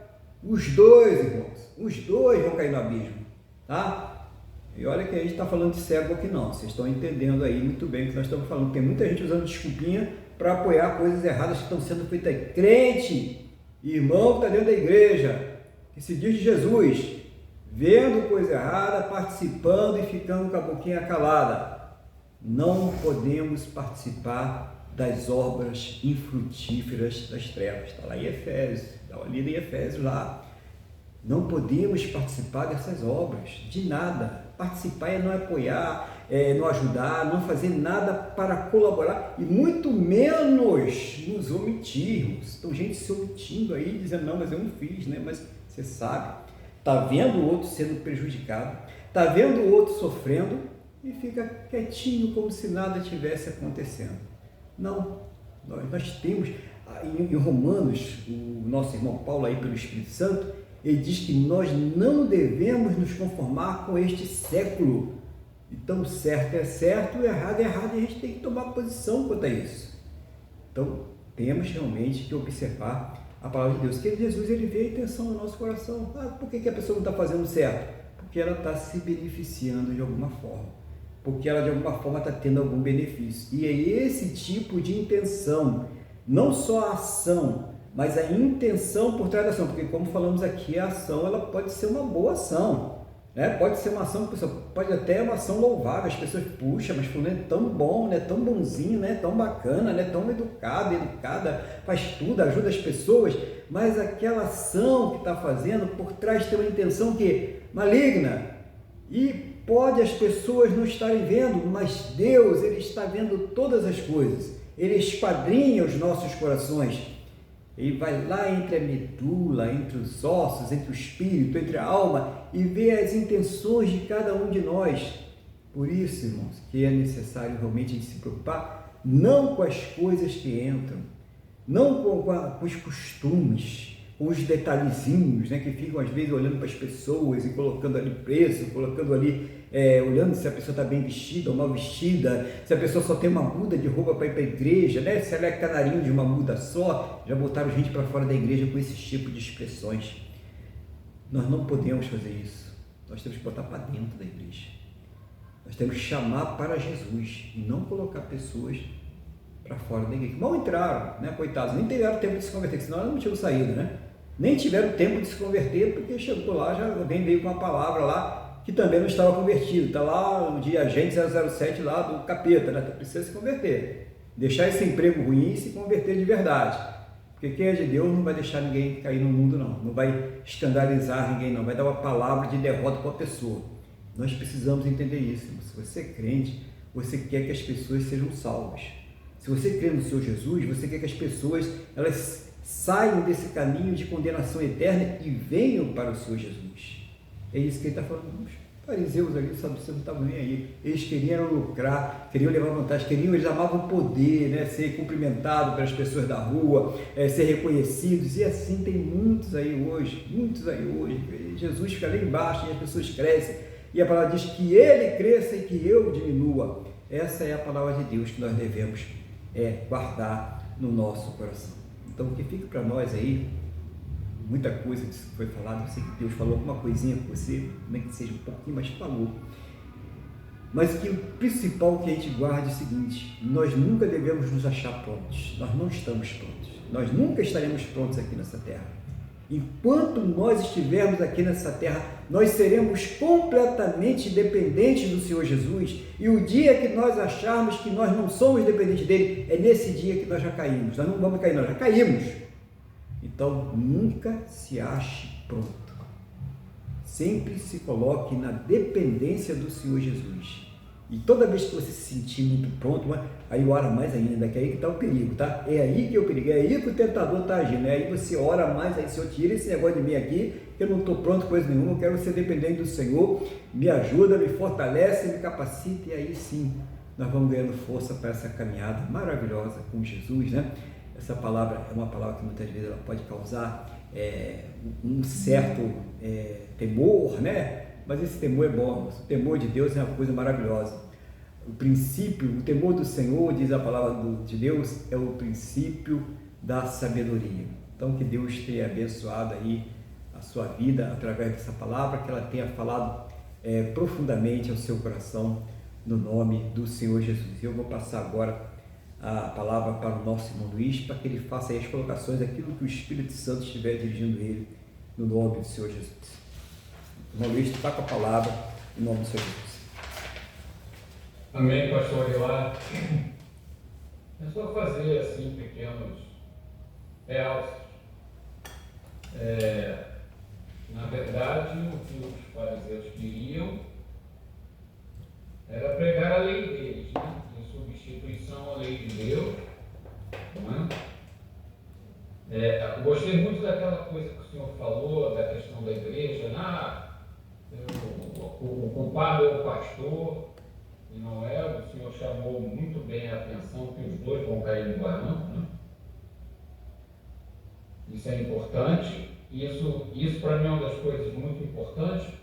Os dois, irmãos, os dois vão cair no abismo, tá? E olha que a gente está falando de cego aqui não, vocês estão entendendo aí muito bem o que nós estamos falando. Tem muita gente usando desculpinha para apoiar coisas erradas que estão sendo feitas aí. Crente, irmão que está dentro da igreja, que se diz de Jesus, vendo coisa errada, participando e ficando com a boquinha calada. Não podemos participar das obras infrutíferas das trevas. Está lá em Efésios, dá uma lida em Efésios lá. Não podemos participar dessas obras, de nada. Participar é não apoiar, não ajudar, não fazer nada para colaborar e muito menos nos omitirmos. Então, gente se omitindo aí, dizendo, não, mas eu não fiz, né? Mas você sabe. Está vendo o outro sendo prejudicado, está vendo o outro sofrendo e fica quietinho como se nada tivesse acontecendo. Não, nós temos, em Romanos, o nosso irmão Paulo aí pelo Espírito Santo, ele diz que nós não devemos nos conformar com este século. Então, certo é certo, errado é errado, e a gente tem que tomar posição quanto a isso. Então, temos realmente que observar a palavra de Deus, que Jesus ele vê a intenção no nosso coração. Por que a pessoa não está fazendo certo? Porque ela está se beneficiando de alguma forma, porque ela de alguma forma está tendo algum benefício, e é esse tipo de intenção, não só a ação, mas a intenção por trás da ação, porque como falamos aqui, a ação ela pode ser uma boa ação, né? Pode ser uma ação, pode até uma ação louvável, as pessoas, puxa, mas fulano é tão bom, né? Tão bonzinho, né? Tão bacana, né? Tão educada, faz tudo, ajuda as pessoas, mas aquela ação que está fazendo, por trás tem uma intenção que maligna, e pode as pessoas não estarem vendo, mas Deus, ele está vendo todas as coisas, ele esquadrinha os nossos corações. Ele vai lá entre a medula, entre os ossos, entre o espírito, entre a alma e vê as intenções de cada um de nós. Por isso, irmãos, que é necessário realmente a gente se preocupar não com as coisas que entram, não com os costumes, com os detalhezinhos, né, que ficam às vezes olhando para as pessoas e colocando ali preço, colocando ali, olhando se a pessoa está bem vestida ou mal vestida, se a pessoa só tem uma muda de roupa para ir para a igreja, né, se ela é canarinho de uma muda só. Já botaram gente para fora da igreja com esse tipo de expressões. Nós não podemos fazer isso, nós temos que botar para dentro da igreja, nós temos que chamar para Jesus e não colocar pessoas para fora da igreja. Mal entraram, né, coitados, nem tiveram tempo de se converter, senão elas não tinham saído, né? Nem tiveram tempo de se converter, porque chegou lá, já alguém veio com uma palavra lá, que também não estava convertido. Está lá o dia agente 007 lá do capeta, né? Precisa se converter. Deixar esse emprego ruim e se converter de verdade. Porque quem é de Deus não vai deixar ninguém cair no mundo, não. Não vai escandalizar ninguém, não. Vai dar uma palavra de derrota para a pessoa. Nós precisamos entender isso. Se você é crente, você quer que as pessoas sejam salvas. Se você crê no Senhor Jesus, você quer que as pessoas elas saiam desse caminho de condenação eterna e venham para o Senhor Jesus. É isso que ele está falando. Os fariseus ali, os saduceus não estavam nem aí. Eles queriam lucrar, queriam levar vantagem, eles amavam o poder, né? Ser cumprimentado pelas pessoas da rua, ser reconhecidos. E assim tem muitos aí hoje. Jesus fica lá embaixo e as pessoas crescem. E a palavra diz que ele cresça e que eu diminua. Essa é a palavra de Deus que nós devemos guardar no nosso coração. Então, que fique para nós aí, muita coisa que foi falado, eu sei que Deus falou alguma coisinha com você, nem que seja um pouquinho, mas falou. Mas que o principal que a gente guarde é o seguinte: nós nunca devemos nos achar prontos, nós não estamos prontos, nós nunca estaremos prontos aqui nessa terra. Enquanto nós estivermos aqui nessa terra, nós seremos completamente dependentes do Senhor Jesus, e o dia que nós acharmos que nós não somos dependentes dele, é nesse dia que nós já caímos. Nós não vamos cair, nós já caímos. Então, nunca se ache pronto. Sempre se coloque na dependência do Senhor Jesus. E toda vez que você se sentir muito pronto, aí ora mais ainda, que é aí que está o perigo, tá? É aí que é o perigo, é aí que o tentador está agindo, aí você ora mais, aí Senhor, tira esse negócio de mim aqui, eu não estou pronto coisa nenhuma, eu quero ser dependente do Senhor, me ajuda, me fortalece, me capacita, e aí sim, nós vamos ganhando força para essa caminhada maravilhosa com Jesus, né? Essa palavra é uma palavra que muitas vezes ela pode causar um certo temor, né? Mas esse temor é bom, o temor de Deus é uma coisa maravilhosa. O princípio, o temor do Senhor, diz a palavra de Deus, é o princípio da sabedoria. Então, que Deus tenha abençoado aí a sua vida através dessa palavra, que ela tenha falado profundamente ao seu coração, no nome do Senhor Jesus. Eu vou passar agora a palavra para o nosso irmão Luiz, para que ele faça aí as colocações, aquilo que o Espírito Santo estiver dirigindo ele, no nome do Senhor Jesus. Irmão Luiz, está com a palavra, em nome do Senhor Jesus. Amém, pastor Aguilar. É só fazer assim pequenos realces. Na verdade, o que os fariseus queriam era pregar a lei deles, né? Em substituição à lei de Deus. Não é? Eu gostei muito daquela coisa que o senhor falou, da questão da igreja. O culpado é o pastor, e não é. O senhor chamou muito bem a atenção que os dois vão cair no barranco, né? Isso é importante. Isso para mim é uma das coisas muito importantes,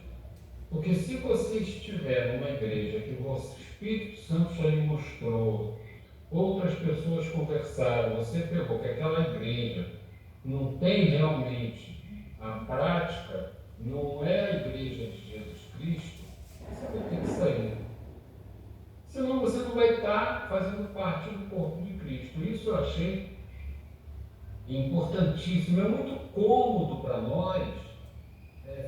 porque se você estiver numa igreja que o Espírito Santo já lhe mostrou, outras pessoas conversaram, você pegou que aquela igreja não tem realmente a prática, não é a igreja de Jesus Cristo, você vai ter que sair. Senão você não vai estar fazendo parte do corpo de Cristo. Isso eu achei importantíssimo. É muito cômodo para nós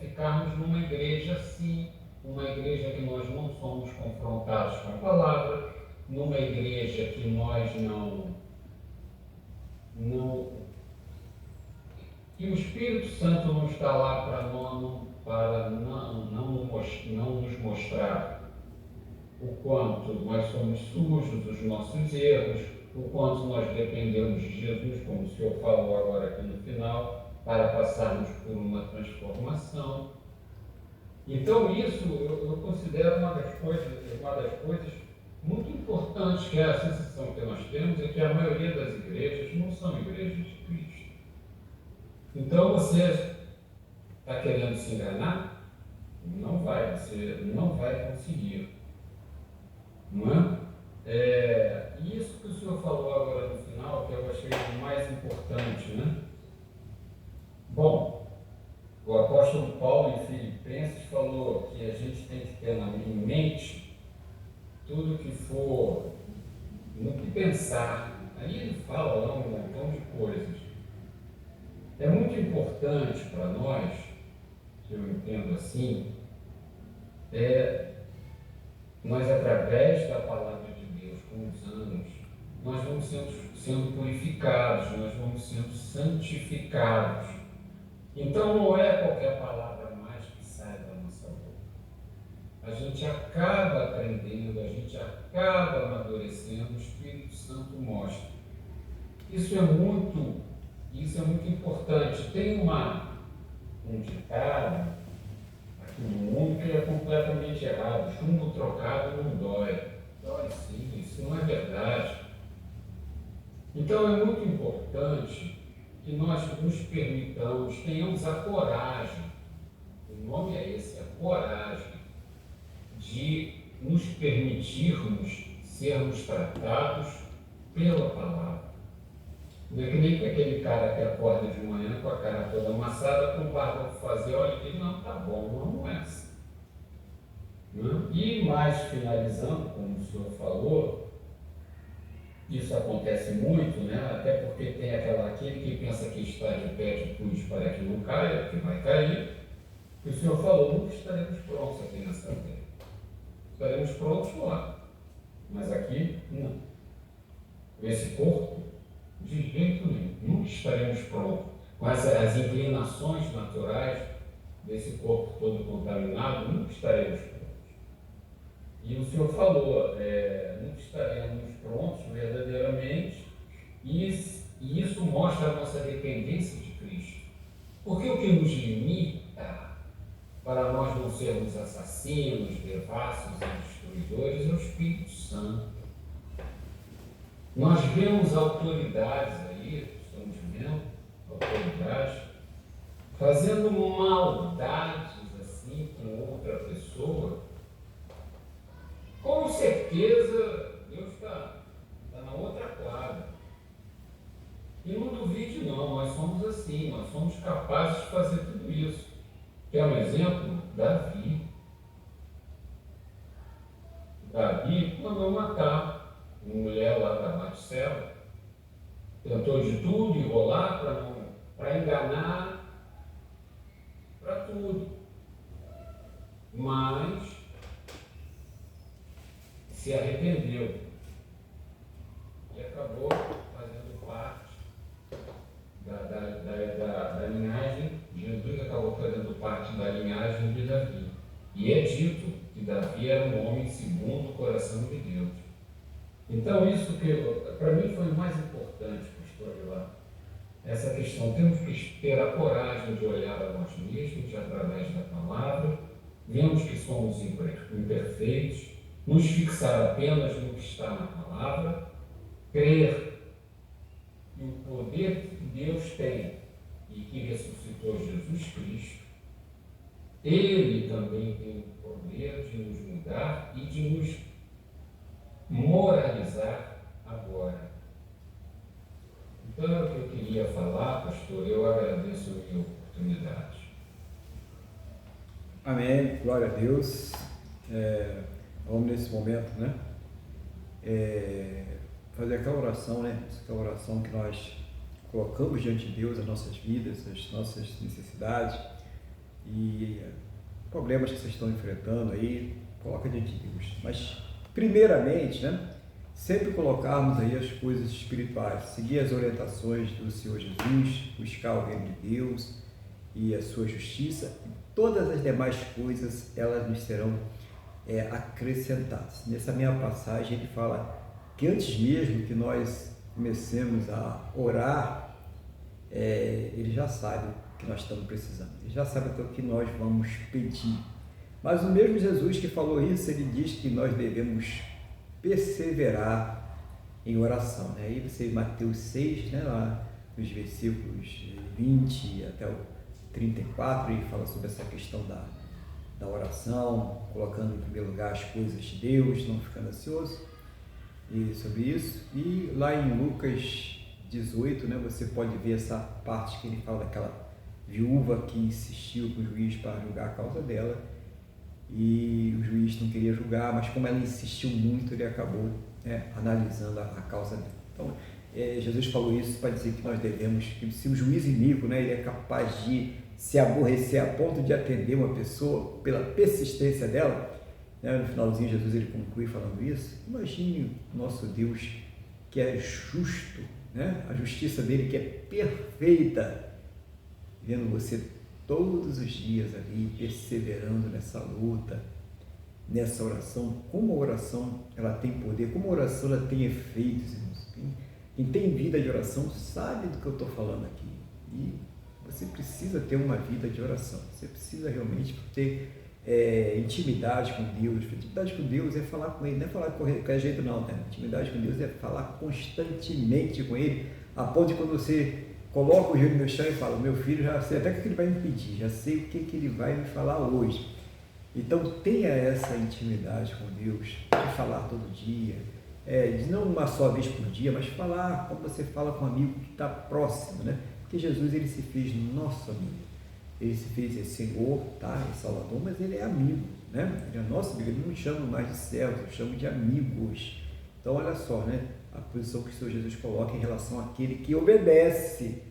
ficarmos numa igreja assim, uma igreja que nós não somos confrontados com a palavra, numa igreja que nós que o Espírito Santo não está lá para não nos mostrar o quanto nós somos sujos dos nossos erros, o quanto nós dependemos de Jesus, como o Senhor falou agora aqui no final, para passarmos por uma transformação. Então isso eu considero uma das coisas muito importantes, que é a sensação que nós temos, é que a maioria das igrejas não são igrejas de Cristo. Então você está querendo se enganar? Você não vai conseguir. Não é? Isso que o senhor falou agora no final, que eu achei o mais importante, né? Bom, o apóstolo Paulo em Filipenses falou que a gente tem que ter em mente tudo que for, no que pensar. Aí ele fala lá um montão de coisas. É muito importante para nós, que eu entendo assim, Nós, através da palavra de Deus, com os anos, nós vamos sendo purificados, nós vamos sendo santificados. Então, não é qualquer palavra mais que sai da nossa boca. A gente acaba aprendendo, a gente acaba amadurecendo, o Espírito Santo mostra. Isso é muito importante. Tem um ditado aqui no mundo que é completamente errado: chumbo trocado não dói. Dói sim, isso não é verdade. Então é muito importante que nós nos permitamos, tenhamos a coragem, o nome é esse, a coragem, de nos permitirmos sermos tratados pela palavra. Não é que nem aquele cara que acorda de manhã com a cara toda amassada, com barba para fazer, olha aqui, não, tá bom, não é assim. E mais finalizando, como o senhor falou, isso acontece muito, né? Até porque tem aquele que pensa que está de pé de cruz para que não caia, que vai cair. O senhor falou, nunca estaremos prontos aqui nessa terra. Estaremos prontos lá, mas aqui não. Esse corpo, de jeito nenhum, nunca estaremos prontos. Com as inclinações naturais desse corpo todo contaminado, nunca estaremos prontos. E o senhor falou, nunca estaremos prontos verdadeiramente, e isso mostra a nossa dependência de Cristo. Porque o que nos limita para nós não sermos assassinos, devassos e destruidores é o Espírito Santo. Nós vemos autoridades aí, estamos vendo autoridades fazendo maldades assim com outra pessoa. Com certeza Deus está na outra quadra. E não duvide não, nós somos assim, nós somos capazes de fazer tudo isso. Quer um exemplo? Davi. Davi mandou matar uma mulher lá da Batseba. Tentou de tudo, enrolar para enganar, para tudo. Mas se arrependeu e acabou fazendo parte da linhagem. Jesus acabou fazendo parte da linhagem de Davi. E é dito que Davi era um homem segundo o coração de Deus. Então, isso que para mim foi o mais importante, pastor Aguilar, essa questão. Temos que ter a coragem de olhar a nós mesmos através da palavra, vemos que somos imperfeitos, nos fixar apenas no que está na palavra, crer que o poder que Deus tem e que ressuscitou Jesus Cristo, Ele também tem o poder de nos mudar e de nos moralizar agora. Então é o que eu queria falar, pastor. Eu agradeço a minha oportunidade. Amém, glória a Deus. Vamos nesse momento, né? Fazer aquela oração, né? Aquela oração que nós colocamos diante de Deus as nossas vidas, as nossas necessidades e problemas que vocês estão enfrentando aí, coloca diante de Deus. Mas, primeiramente, né? Sempre colocarmos aí as coisas espirituais, seguir as orientações do Senhor Jesus, buscar o reino de Deus e a sua justiça, e todas as demais coisas, elas nos serão acrescentadas. Nessa minha passagem ele fala que antes mesmo que nós comecemos a orar, ele já sabe o que nós estamos precisando, ele já sabe até o que nós vamos pedir. Mas o mesmo Jesus que falou isso, ele diz que nós devemos perseverar em oração, né? Aí você, Mateus 6, né, lá nos versículos 20 até o 34, ele fala sobre essa questão da oração, colocando em primeiro lugar as coisas de Deus, não ficando ansioso, e sobre isso. E lá em Lucas 18, né, você pode ver essa parte que ele fala daquela viúva que insistiu com o juiz para julgar a causa dela, e o juiz não queria julgar, mas como ela insistiu muito, ele acabou analisando a causa dela. Então, Jesus falou isso para dizer que nós devemos, que se o juiz iníquo, né, ele é capaz de se aborrecer a ponto de atender uma pessoa pela persistência dela, né? No finalzinho Jesus ele conclui falando isso. Imagine o nosso Deus que é justo, né? A justiça dele que é perfeita, vendo você todos os dias ali, perseverando nessa luta, nessa oração. Como a oração ela tem poder, como a oração ela tem efeitos, irmãos. Quem tem vida de oração sabe do que eu estou falando aqui. E você precisa ter uma vida de oração, você precisa realmente ter intimidade com Deus. Intimidade com Deus é falar com Ele, não é falar com qualquer jeito não, né? Intimidade com Deus é falar constantemente com Ele, a ponto de quando você coloca o joelho no chão e fala, meu filho, já sei até o que ele vai me pedir, já sei o que ele vai me falar hoje. Então tenha essa intimidade com Deus, de falar todo dia, de não uma só vez por dia, mas falar como você fala com um amigo que está próximo, né? Porque Jesus ele se fez nosso amigo. Ele se fez Senhor, tá? É Salvador, mas ele é amigo, né? Ele é nosso amigo, ele não chama mais de servos, eu chamo de amigos. Então, olha só, né? A posição que o Senhor Jesus coloca em relação àquele que obedece,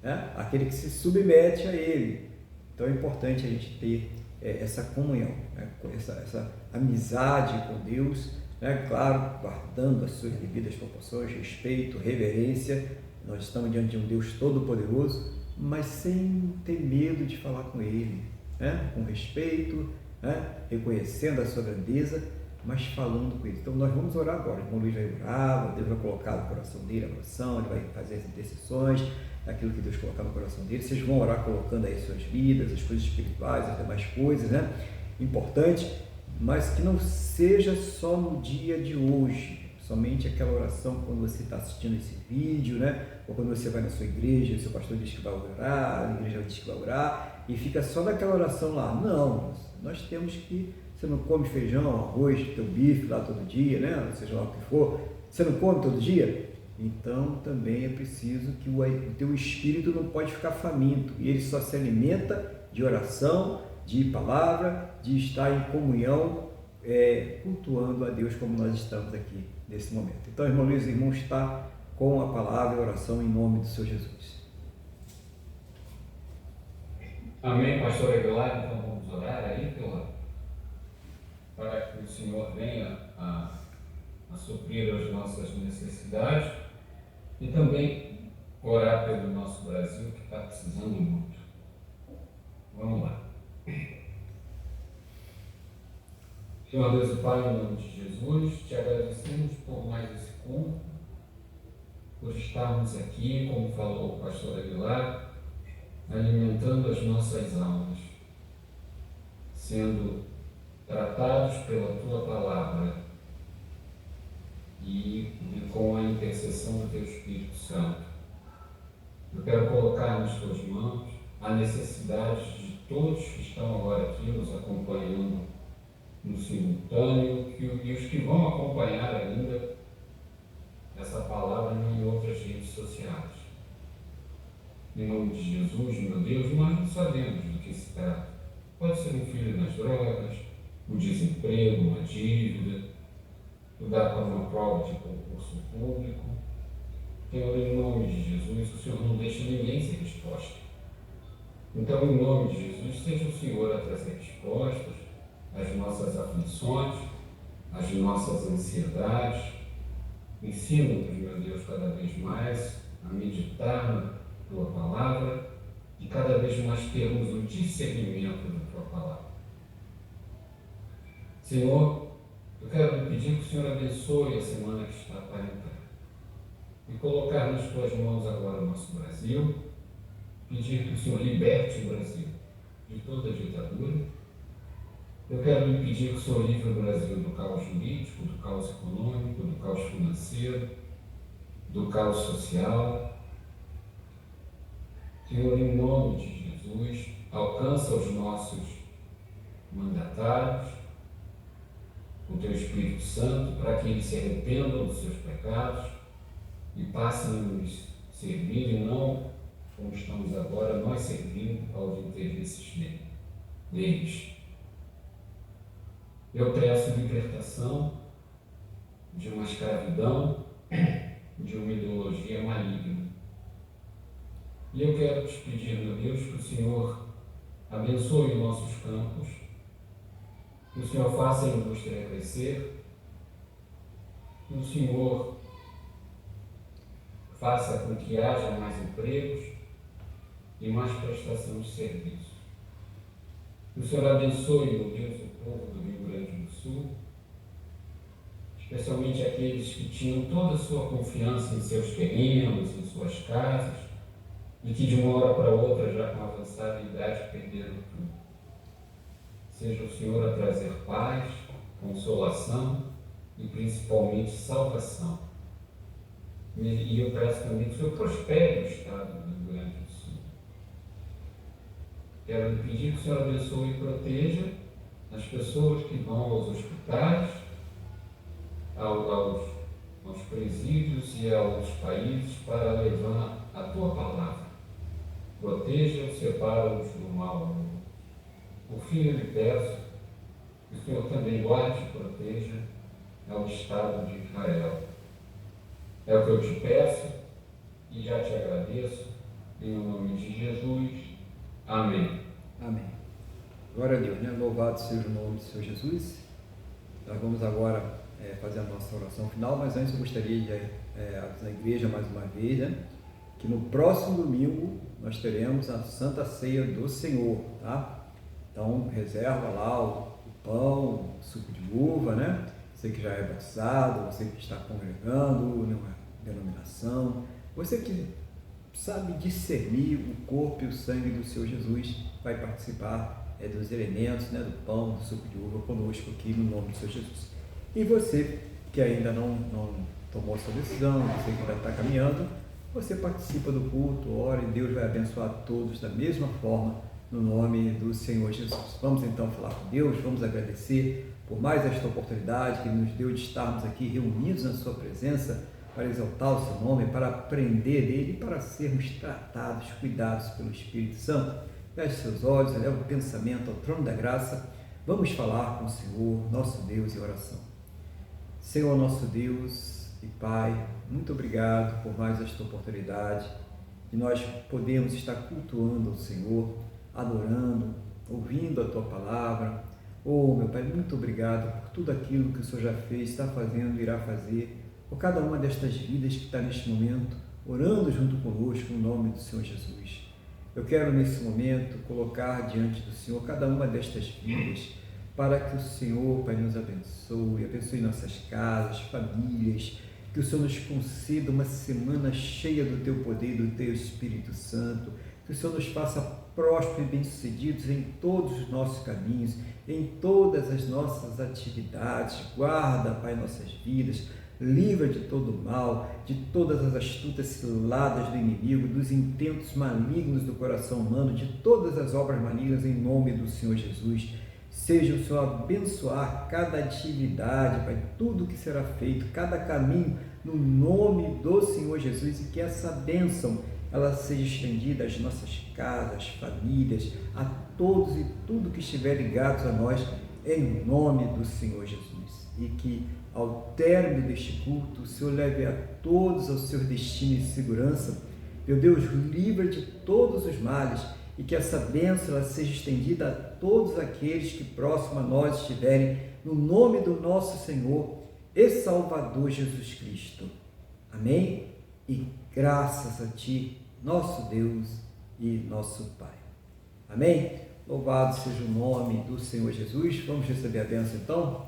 né? Aquele que se submete a Ele. Então, é importante a gente ter essa comunhão, né? essa amizade com Deus, né? Claro, guardando as suas devidas proporções, respeito, reverência. Nós estamos diante de um Deus todo-poderoso, mas sem ter medo de falar com Ele, né? Com respeito, né? Reconhecendo a sua grandeza, mas falando com Ele. Então nós vamos orar agora. O irmão Luiz vai orar, Deus vai colocar no coração dele a oração, ele vai fazer as intercessões, aquilo que Deus colocar no coração dele. Vocês vão orar colocando aí suas vidas, as coisas espirituais, as demais coisas, né? Importante, mas que não seja só no dia de hoje, somente aquela oração quando você está assistindo esse vídeo, né? Ou quando você vai na sua igreja, o seu pastor diz que vai orar, a igreja diz que vai orar, e fica só naquela oração lá. Não, nós temos que... Você não come feijão, arroz, teu bife lá todo dia, né? Seja lá o que for, você não come todo dia? Então também é preciso que o teu espírito não pode ficar faminto, e ele só se alimenta de oração, de palavra, de estar em comunhão, cultuando a Deus como nós estamos aqui nesse momento. Então, irmão Luiz, o irmão está com a palavra e a oração em nome do Senhor Jesus. Amém, pastor Aguilar. Então vamos orar aí para que o Senhor venha a suprir as nossas necessidades e também orar pelo nosso Brasil, que está precisando muito. Vamos lá. Senhor Deus e Pai, em nome de Jesus, te agradecemos por mais esse culto, por estarmos aqui, como falou o pastor Aguilar, alimentando as nossas almas, sendo tratados pela Tua Palavra e com a intercessão do Teu Espírito Santo. Eu quero colocar nas Tuas mãos a necessidade de todos que estão agora aqui nos acompanhando no simultâneo e os que vão acompanhar ainda essa palavra em outras redes sociais. Em nome de Jesus, meu Deus, nós não sabemos do que se trata. Pode ser um filho nas drogas, um desemprego, uma dívida, estudar para uma prova de concurso público. Senhor, em nome de Jesus, o Senhor não deixa ninguém sem resposta. Então, em nome de Jesus, seja o Senhor a trazer respostas às nossas aflições, às nossas ansiedades. Ensina-nos, meu Deus, cada vez mais a meditar na Tua Palavra e cada vez mais termos o discernimento da Tua Palavra. Senhor, eu quero lhe pedir que o Senhor abençoe a semana que está para entrar e colocar nas Tuas mãos agora o nosso Brasil, pedir que o Senhor liberte o Brasil de toda a ditadura. Eu quero lhe pedir que o Senhor livre o Brasil do caos jurídico, do caos econômico, do caos financeiro, do caos social. Senhor, em nome de Jesus, alcança os nossos mandatários com o Teu Espírito Santo para que eles se arrependam dos seus pecados e passem a nos servir e não, como estamos agora, nós servindo aos interesses deles. Eu peço libertação de uma escravidão, de uma ideologia maligna. E eu quero te pedir, meu Deus, que o Senhor abençoe os nossos campos, que o Senhor faça a indústria crescer, que o Senhor faça com que haja mais empregos e mais prestação de serviço. Que o Senhor abençoe, meu Deus, o povo do Rio Grande do Sul, especialmente aqueles que tinham toda a sua confiança em seus terrenos, em suas casas, e que de uma hora para outra, já com avançada idade, perderam tudo. Seja o Senhor a trazer paz, consolação e principalmente salvação. E eu peço também que o Senhor prospere o estado do Rio Grande do Sul. Quero lhe pedir que o Senhor abençoe e proteja as pessoas que vão aos hospitais, aos presídios e aos países para levar a Tua palavra. Proteja-os, separa-os do mal. Por fim, eu lhe peço que o Senhor também guarde e proteja ao Estado de Israel. É o que eu te peço e já te agradeço, em nome de Jesus. Amém. Amém. Glória a Deus, né? Louvado seja o nome do Senhor Jesus. Nós vamos agora fazer a nossa oração final, mas antes eu gostaria de avisar a igreja mais uma vez, né? Que no próximo domingo nós teremos a Santa Ceia do Senhor, tá? Então reserva lá o pão, o suco de uva, né? Você que já é batizado, você que está congregando numa denominação, você que sabe discernir o corpo e o sangue do Senhor Jesus, vai participar dos elementos, né, do pão, do suco de uva conosco aqui no nome do Senhor Jesus. E você que ainda não tomou sua decisão, você que ainda está caminhando, você participa do culto, ora e Deus vai abençoar todos da mesma forma no nome do Senhor Jesus. Vamos então falar com Deus, vamos agradecer por mais esta oportunidade que nos deu de estarmos aqui reunidos na sua presença para exaltar o seu nome, para aprender dele, para sermos tratados, cuidados pelo Espírito Santo. Feche seus olhos, eleva o pensamento ao trono da graça. Vamos falar com o Senhor, nosso Deus, em oração. Senhor, nosso Deus e Pai, muito obrigado por mais esta oportunidade de nós podemos estar cultuando o Senhor, adorando, ouvindo a Tua palavra. Oh, meu Pai, muito obrigado por tudo aquilo que o Senhor já fez, está fazendo, irá fazer, por cada uma destas vidas que está neste momento, orando junto conosco no nome do Senhor Jesus. Eu quero nesse momento colocar diante do Senhor cada uma destas vidas, para que o Senhor, Pai, nos abençoe nossas casas, famílias, que o Senhor nos conceda uma semana cheia do Teu poder e do Teu Espírito Santo, que o Senhor nos faça prósperos e bem-sucedidos em todos os nossos caminhos, em todas as nossas atividades. Guarda, Pai, nossas vidas, livra de todo o mal, de todas as astutas ciladas do inimigo, dos intentos malignos do coração humano, de todas as obras malignas, em nome do Senhor Jesus. Seja o Senhor abençoar cada atividade, Pai, tudo que será feito, cada caminho, no nome do Senhor Jesus, e que essa bênção ela seja estendida às nossas casas, famílias, a todos e tudo que estiver ligado a nós, em nome do Senhor Jesus. E que ao término deste culto, o Senhor leve a todos ao seu destino e segurança. Meu Deus, livra de todos os males, e que essa bênção ela seja estendida a todos aqueles que próximo a nós estiverem, no nome do nosso Senhor e Salvador Jesus Cristo. Amém? E graças a Ti, nosso Deus e nosso Pai. Amém? Louvado seja o nome do Senhor Jesus. Vamos receber a bênção então?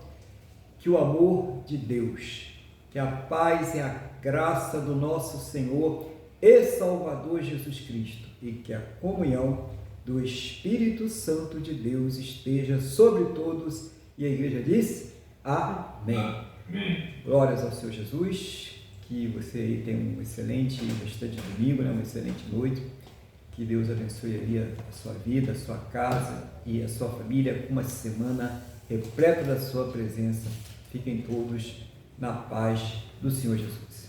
Que o amor de Deus, que a paz e a graça do nosso Senhor e Salvador Jesus Cristo e que a comunhão do Espírito Santo de Deus esteja sobre todos. E a igreja diz: Amém. Amém. Glórias ao Senhor Jesus. Que você aí tenha um excelente restante de domingo, uma excelente noite. Que Deus abençoe ali a sua vida, a sua casa e a sua família com uma semana repleta da sua presença. Fiquem todos na paz do Senhor Jesus.